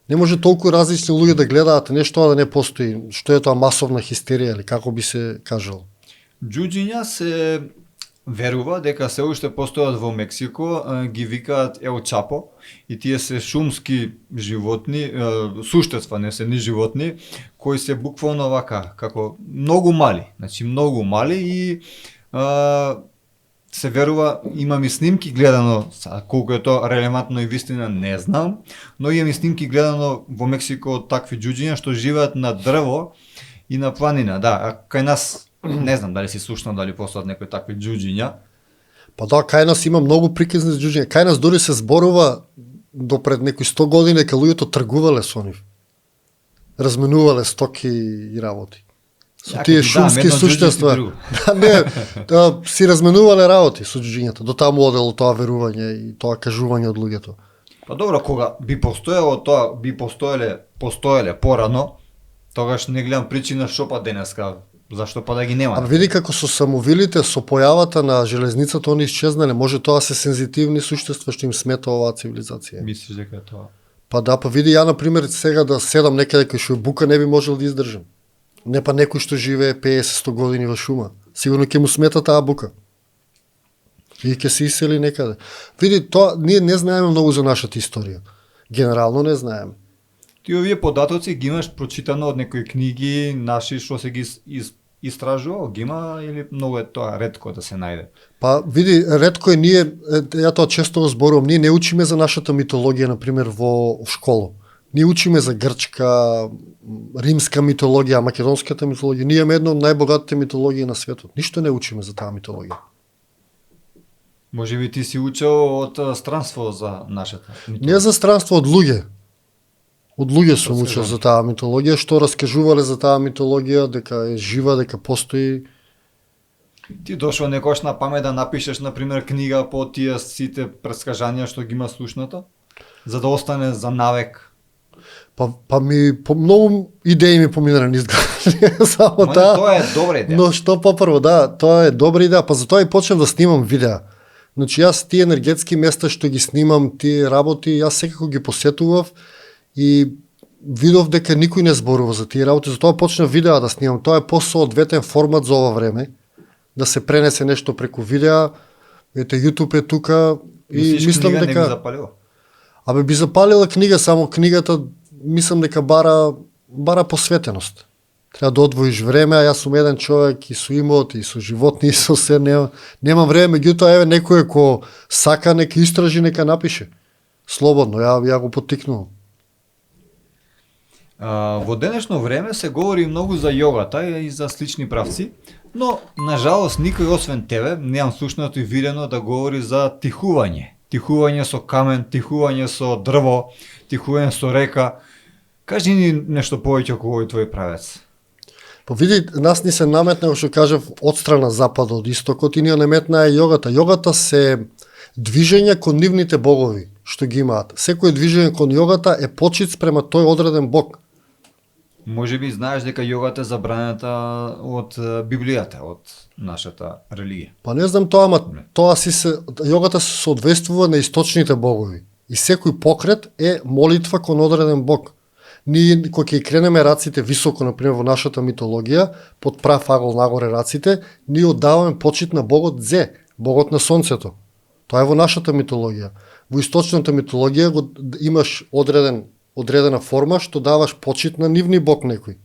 Не може толку различни луѓе да гледаат нешто, а да не постои. Што е тоа масовна хистерија, или како би се кажало? Џуџиња се верува дека се уште постојат во Мексико, ги викаат Ел Чапо и тие се шумски животни, суштества, не се ни животни, кои се буквално вака, како многу мали, значи многу мали и се верува, имам и снимки гледано, колку е тоа релевантно и вистина не знам, но имам и снимки гледано во Мексико од такви џуџиња што живеат на дрво и на планина, да, а кај нас не знам дали си слушнал дали постојат некои такви џуџиња. Па да, кај нас има многу приказни за џуџиња. Кај нас дури се зборува до пред некои 100 години кога луѓето тргувале со нив. Разменувале стоки и работи. Со тие шумски суштества. Да, не, си разменувале работи со џуџињата. До таму одело тоа верување и тоа кажување од луѓето. Па добро, кога би постоело тоа, би постоеле порано, тогаш не гледам причина што па денеска. Зашто па да ги нема? А види како со самовилите, со појавата на железницата, они исчезнале. Може тоа се сензитивни суштества што им смета оваа цивилизација. Мислиш дека е тоа? Па да, па види, ја например сега да седам некаде кај што е бука не би можел да издржам. Не па некој што живее 50-100 години во шума. Сигурно ќе му смета таа бука. И ќе се iseli некаде. Види, тоа ние не знаеме многу за нашата историја. Генерално не знаеме. Ти овие податоци ги имаш прочитано од некои книги наши што се ги истражувал, ги има или многу е тоа ретко да се најде? Па види, ретко е ние, ја тоа често го зборувам, ние не учиме за нашата митологија, например, во школа. Ние учиме за грчка, римска митологија, македонската митологија. Ние имаме една од најбогатите митологии на светот. Ништо не учиме за таа митологија. Може би ти си учел од странство за нашата митологија. Не за странство, од луѓе. Од луѓе сум учил Раскажувам. за таа митологија, што раскажувале за таа митологија, дека е жива, дека постои. Ти дошол некош на памет да напишеш, например, книга по тие сите предскажања што ги има слушното? За да остане за навек. Па многу идеи ми поминаа низ глава. Само Ма, таа. тоа е добра идеја. Но што попрво, да, тоа е добра идеја, па затоа и почнав да снимам видеа. Значи јас тие енергетски места што ги снимам, тие работи, јас секако ги посетував и видов дека никој не зборува за тие работи, затоа почнав видеа да снимам. Тоа е посоодветен формат за ова време, да се пренесе нешто преку видеа. Ете YouTube е тука и Мислиш, мислам книга не би дека запалила? абе би запалила книга, само книгата мислам дека бара посветеност. Треба да одвоиш време, а јас сум еден човек и со имот, и со животни, и со се, немам време, меѓутоа еве некој кој сака, нека истражи, нека напише. Слободно, ја го поттикнувам. Во денешно време се говори многу за јогата и за слични правци, но нажалост никој освен тебе немам слушнато и видено да говори за тихување. Тихување со камен, тихување со дрво, тихување со река. Кажи ни нешто повеќе околу овој твој правец. Па види, нас ни се наметна, што кажав, од страна запад, од истокот, и ни ја наметна е јогата. Јогата се движење кон нивните богови, што ги имаат. Секој движење кон јогата е почит спрема тој одреден бог. Може би знаеш дека јогата е забранета од Библијата, од нашата религија. Па не знам тоа, ама јогата се соодветствува на источните богови. И секој покрет е молитва кон одреден бог. Ние кога ќе кренеме раците високо, например во нашата митологија, под прав агол нагоре раците, ние оддаваме почит на богот Зе, богот на сонцето. Тоа е во нашата митологија. Во источната митологија имаш одредена форма што даваш почит на нивни бог некој.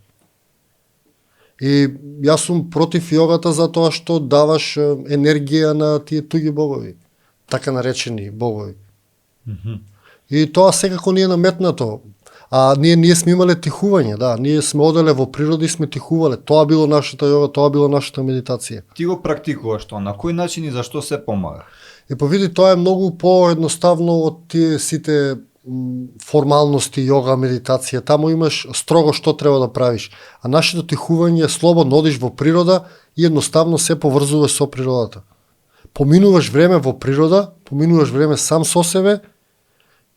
И јас сум против јогата затоа што даваш енергија на тие туги богови, така наречени богови. И тоа секако ни е наметнато. А ние сме имале тихување, да, ние сме оделе во природа и сме тихувале. Тоа било нашата јога, тоа било нашата медитација. Ти го практикуваш тоа, на кој начин и зашто се помага? И па види, тоа е многу поедноставно од тие сите формалности, јога, медитација. Таму имаш строго што треба да правиш. А нашето тихување е слободно, одиш во природа и едноставно се поврзуваш со природата. Поминуваш време во природа, поминуваш време сам со себе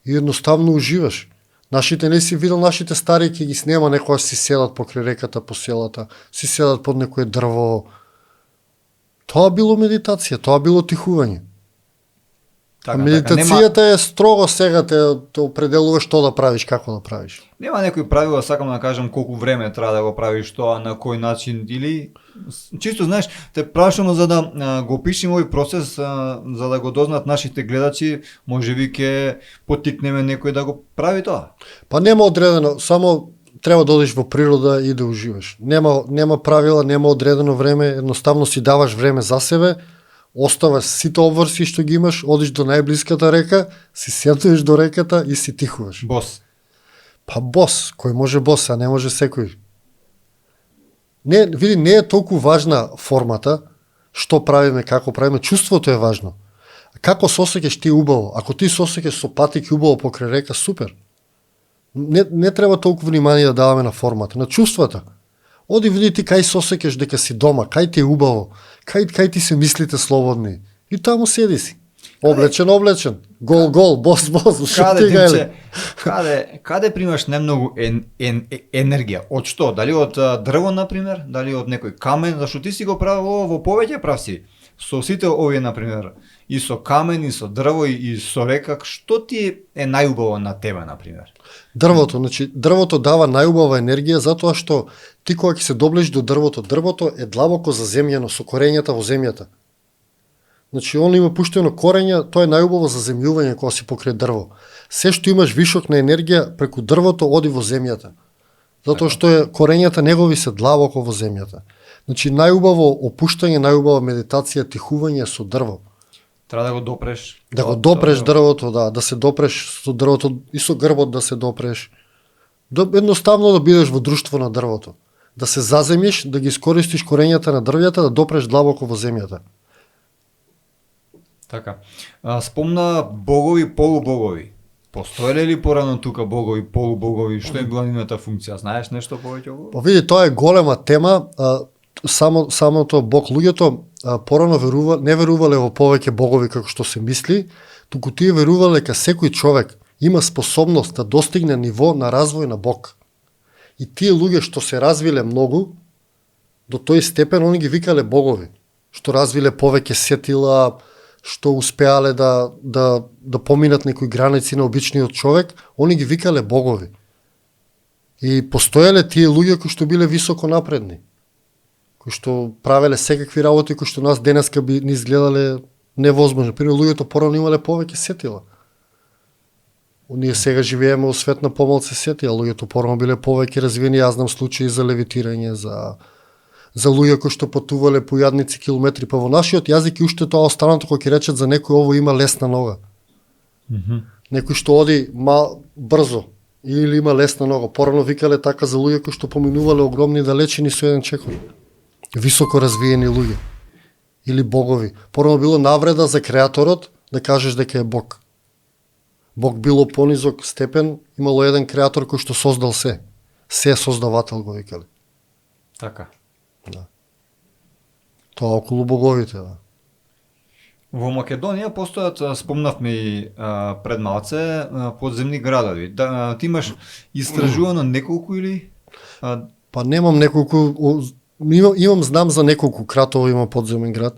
и едноставно уживаш. Нашите не си видел, нашите стари ќе ги снема некоја си седат покрај реката по селата, си седат под некое дрво. Тоа било медитација, тоа било тихување. Така, Медитацијата е строго сега те определува што да правиш, како да правиш. Нема некои правила, сакам да кажам колку време треба да го правиш тоа, на кој начин, или чисто знаеш, те прашувам за да го опишем овој процес, за да го дознаат нашите гледачи, можеби ќе поттикнеме некој да го прави тоа. Па нема одредено, само треба да одиш во природа и да уживаш. Нема правила, нема одредено време, едноставно си даваш време за себе, оставаш сите обврски што ги имаш, одиш до најблиската река, си сетуваш до реката и си тихуваш. Бос. Па бос, кој може бос, а не може секој. Види, не е толку важна формата, што правиме, како правиме, чувството е важно. Како се осеќаш ти убаво? Ако ти се осеќаш со патик убаво покрај река, супер. Не треба толку внимание да даваме на формата, на чувствата. Оди види ти кај се осеќаш дека си дома, кај ти е убаво, кај ти се мислите слободни. И таму седи си. Облечен, гол, бос, Каде Димче, каде примаш најмногу енергија? Од што? Дали од дрво, например? Дали од некој камен? Зашто ти си го правил во повеќе правци? Со сите овие, например, и со камен, и со дрво, и со река, што ти е најубаво на тебе, например? Дрвото, значи дрвото дава најубава енергија затоа што ти кога ќе се доближиш до дрвото е длабоко заземјено со корењата во земјата. Значи он има пуштено корења, тоа е најубаво за земјување кога си покрај дрво. Се што имаш вишок на енергија преку дрвото оди во земјата. Затоа што корењата негови се длабоко во земјата. Значи најубаво опуштање, најубава медитација, тихување со дрво. Треба да го допреш. Да го допреш дрвото, да се допреш со дрвото и со грбот да се допреш. Едноставно да бидеш во друштво на дрвото. Да се заземиш, да ги искористиш корењата на дрвјата, да допреш длабоко во земјата. Така. Спомна богови, полубогови. Постоеле ли порано тука богови, полубогови? Што е била нивната функција? Знаеш нешто повеќе о Па види, тоа е голема тема. Самото Бог луѓето порано не верувале во повеќе богови како што се мисли, туку тие верувале дека секој човек има способност да достигне ниво на развој на Бог. И тие луѓе што се развиле многу, до тој степен они ги викале богови, што развиле повеќе сетила, што успеале да поминат некои граници на обичниот човек, они ги викале богови. И постоеле тие луѓе кои што биле високо напредни, кои што правеле секакви работи кои што нас денеска би ни изгледале невозможно. Пример, луѓето порано имале повеќе сетила. Ние сега живееме во свет на помалку сетила, луѓето порано биле повеќе развиени, јас знам случаи за левитирање, за луѓе кои што патувале по јадници километри, па во нашиот јазик и уште тоа останато кога ќе речат за некој ово има лесна нога. Некој што оди брзо или има лесна нога. Порано викале така за луѓе кои што поминувале огромни далечини со еден чекор. Високо развиени луѓе или богови. Порано било навреда за креаторот да кажеш дека е Бог. Бог било понизок степен, имало еден креатор кој што создал се. Се е создавател го викале. Така. Да. Тоа околу боговите, да. Во Македонија постојат, спомнавме и пред малце, подземни градови. Ти имаш истражувано неколку или? Па немам неколку, знам за неколку. Кратово има подземен град,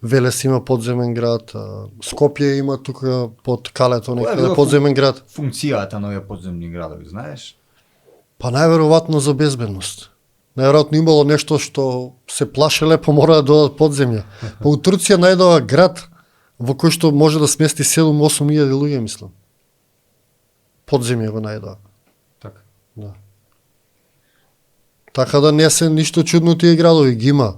Велес има подземен град, Скопје има тука под Калето некаде подземен град. Функцијата на овие подземни градови, знаеш? Па најверојатно за безбедност. Најверојатно имало нешто што се плашеле, па мора да додат подземја. Па у Турција најдова град во кој што може да смести 7-8 илјади луѓе, мислам. Подземја го најдова. Така. Да. Така да не се ништо чудно тие градови, ги има.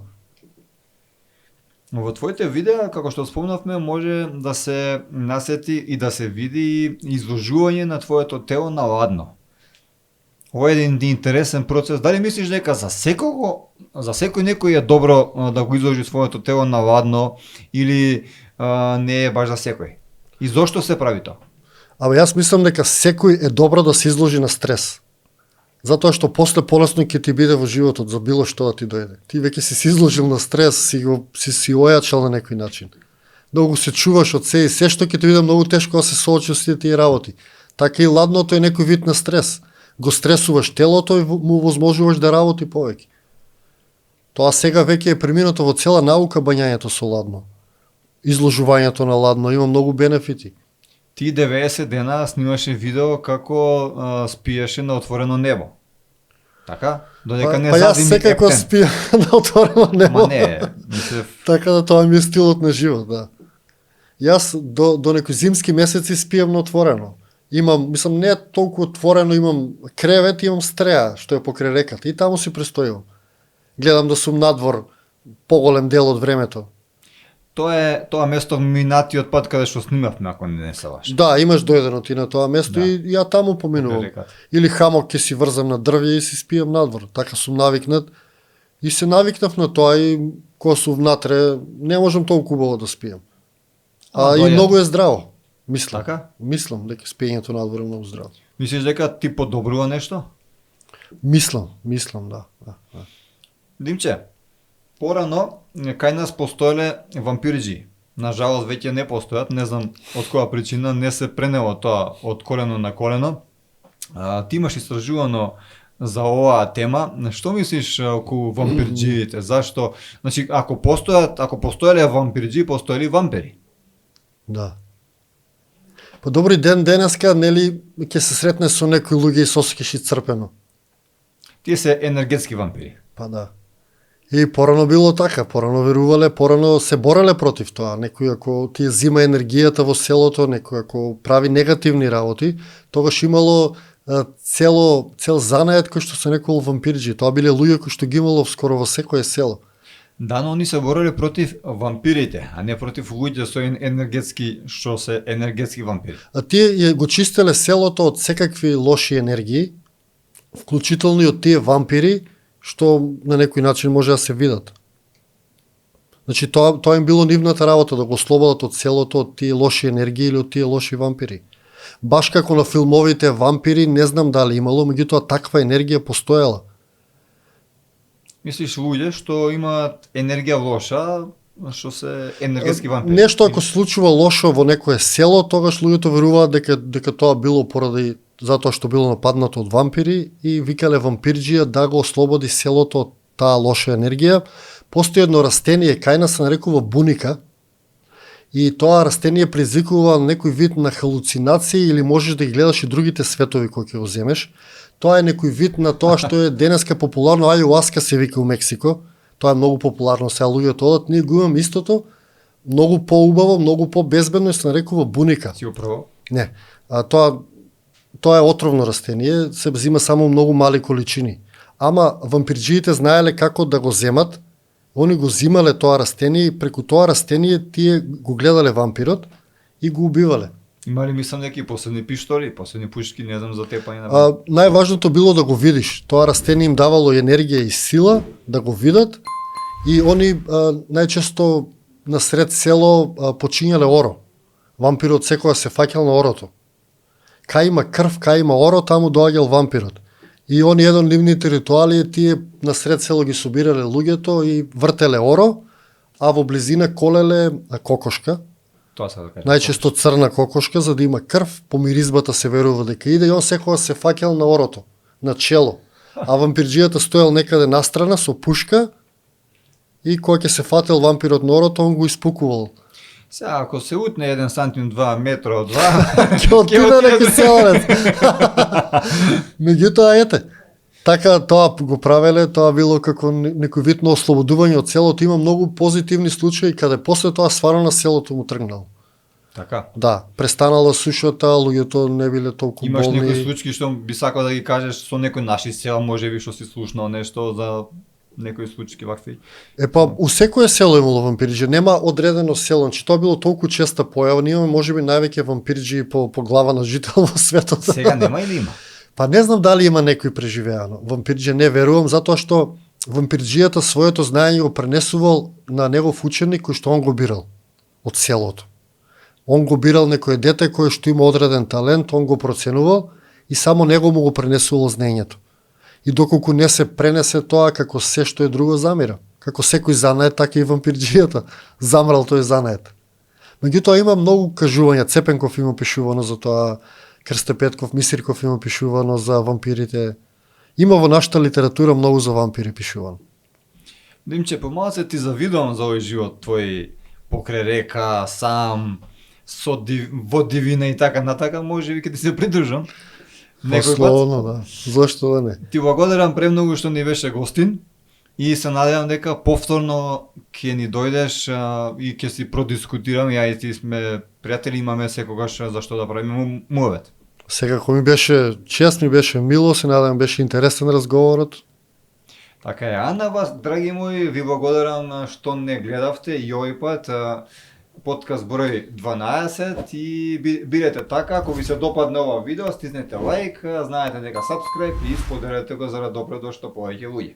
Во твоите видеа, како што спомнавме, може да се насети и да се види изложување на твоето тело на ладно. Ова е еден интересен процес. Дали мислиш дека за секој некој е добро да го изложи своето тело на ладно или не е баш за секој? И зошто се прави тоа? Абе јас мислам дека секој е добро да се изложи на стрес. Затоа што после полесно ќе ти биде во животот за било што да ти дојде. Ти веќе си изложил на стрес, си ојачал на некој начин. Да го се чуваш од се и се што ќе ти биде многу тешко да се соочиш со тие работи. Така и ладното е некој вид на стрес. Го стресуваш телото и му возможуваш да работи повеќе. Тоа сега веќе е преминато во цела наука бањањето со ладно. Изложувањето на ладно има многу бенефити. Ти 90 дена снимаше видео како спиеше на отворено небо. Така? Додека не јас задими секако ептен. спијам на отворено небо. Ма не, мислев... Така да тоа ми е стилот на живот, да. Јас до некои зимски месеци спијам на отворено. Имам, мислам, не е толку отворено, имам кревет, имам стреја, што е покрај реката и таму си престојувам. Гледам да сум надвор поголем дел од времето. Тоа место минатиот пат каде што снимавме, ако не се лажам. Да, имаш дојдено ти на тоа место Да. и ја таму поминувам. Покрај реката. Или хамок ќе си врзам на дрвје и си спијам надвор. Така сум навикнат. И се навикнав на тоа и кога сум внатре, не можам толку убаво да спијам. И дојде. многу е здраво. Мислам. Така? Мислам дека спиењето надвор е многу здраво. Мислиш дека ти подобрува нешто? Мислам, да. Димче, порано кај нас постоеле вампирџи. Нажалост веќе не постојат, не знам од која причина, не се пренело тоа од колено на колено. Ти имаш истражувано за оваа тема. Што мислиш околу вампирџиите? Зашто? Значи, ако постоеле вампирџи, постоели вампири. Да. По добри ден денеска, нели, ќе се сретне со некои луѓе и сосекеш и црпено. Тие се енергетски вампири. Па да. И порано било така, порано верувале, порано се бореле против тоа. Некој ако ти зима енергијата во селото, некој ако прави негативни работи, тогаш имало цел занает кој што се некој вампирџи. Тоа биле луѓе кои што ги имало скоро во секое село. Да, но они се бореле против вампирите, а не против луѓе со што се енергетски вампири. А тие го чистеле селото од секакви лоши енергии вклучително и од тие вампири што на некој начин може да се видат. Значи тоа им било нивната работа да го ослободат од селото од тие лоши енергии или од тие лоши вампири. Баш како на филмовите вампири, не знам дали имало, меѓутоа таква енергија постоела. Мислиш луѓе што имаат енергија лоша, што се енергетски вампири? Нешто ако се случува лошо во некое село, тогаш луѓето веруваат дека тоа било поради затоа што било нападнато од вампири и викале вампирџија да го ослободи селото од таа лоша енергија. Постои едно растение, кај нас се нарекува буника, и тоа растение предизвикува некој вид на халуцинации или можеш да ги гледаш и другите светови кои ќе го земеш. Тоа е некој вид на тоа што е денеска популарно, ајуаска се вика у Мексико. Тоа е многу популарно, сега луѓето одат, ние го имаме истото, многу поубаво, многу по-безбедно и се нарекува буника. Си го пробал? Не, тоа е отровно растение, се взима само многу мали количини. Ама вампирџиите знаеле како да го земат, они го зимале тоа растение и преку тоа растение тие го гледале вампирот и го убивале. Имали мислам неки посебни пиштори, посебни пушки, не знам за тепање на. Најважното било да го видиш. Тоа растение им давало енергија и сила да го видат и они најчесто насред село почињале оро. Вампирот секогаш се фаќал на орото. Кај има крв, кај има оро, таму доаѓал вампирот. И они еден нивните ритуали, тие насред село ги собирале луѓето и вртеле оро, а во близина колеле кокошка. Тоа се да кажа. Најчесто црна кокошка, за да има крв, по миризбата се верува дека иде и он секогаш се фаќал на орото, на чело. А вампирџијата стоел некаде настрана со пушка и кога ќе се фател вампирот на орото, он го испукувал. Сега, ако се утне 1 сантим 2 метра од 2, Ќе отиде некој селанец. Меѓутоа, ете, така тоа го правеле, тоа било како некој вид на ослободување од селото. Има многу позитивни случаи каде после тоа стварно на селото му тргнало. така. Да, престанала сушата, луѓето не биле толку Имаш болни. некои случаи што би сакал да ги кажеш со некој наши села, можеби што си слушнал нешто за некои случаи вакви? У секое село имало вампирџи, нема одредено село, значи тоа било толку честа појава, ние имаме можеби највеќе вампирџи по глава на жител во светот. Сега нема или има? Па не знам дали има некој преживеано. Вампирџи не верувам, затоа што вампирџијата своето знаење го пренесувал на негов ученик кој што он го бирал од селото. Он го бирал некој дете кој што има одреден талент, он го проценувал и само него му го пренесувал знаењето. И доколку не се пренесе тоа како се што е друго замира. Како секој занает, така и вампирџијата. Замрал тој занает. Меѓутоа има многу кажувања, Цепенков има пишувано за тоа, Крсто Петков, Мисирков има пишувано за вампирите. Има во нашата литература многу за вампири пишувано. Димче, помалце ти завидувам за овој живот твој покрај река, сам, во дивина и така натака, може би ќе ти се придружам. Пословно, да. Зошто да не? Ти благодарам премногу што ни беше гостин и се надевам дека повторно ќе ни дојдеш и ќе си продискутираме, ја и ти сме пријатели, имаме секогаш зашто да правиме муавет. Секако ми беше чест, ми беше мило, се надевам беше интересен разговорот. Така е, а на вас, драги мои, ви благодарам што не гледавте и овој пат подкаст број 12 и бидете така, ако ви се допадне ова видео, стиснете лайк, знаете дека subscribe и споделете го за да допре до што повеќе луѓе.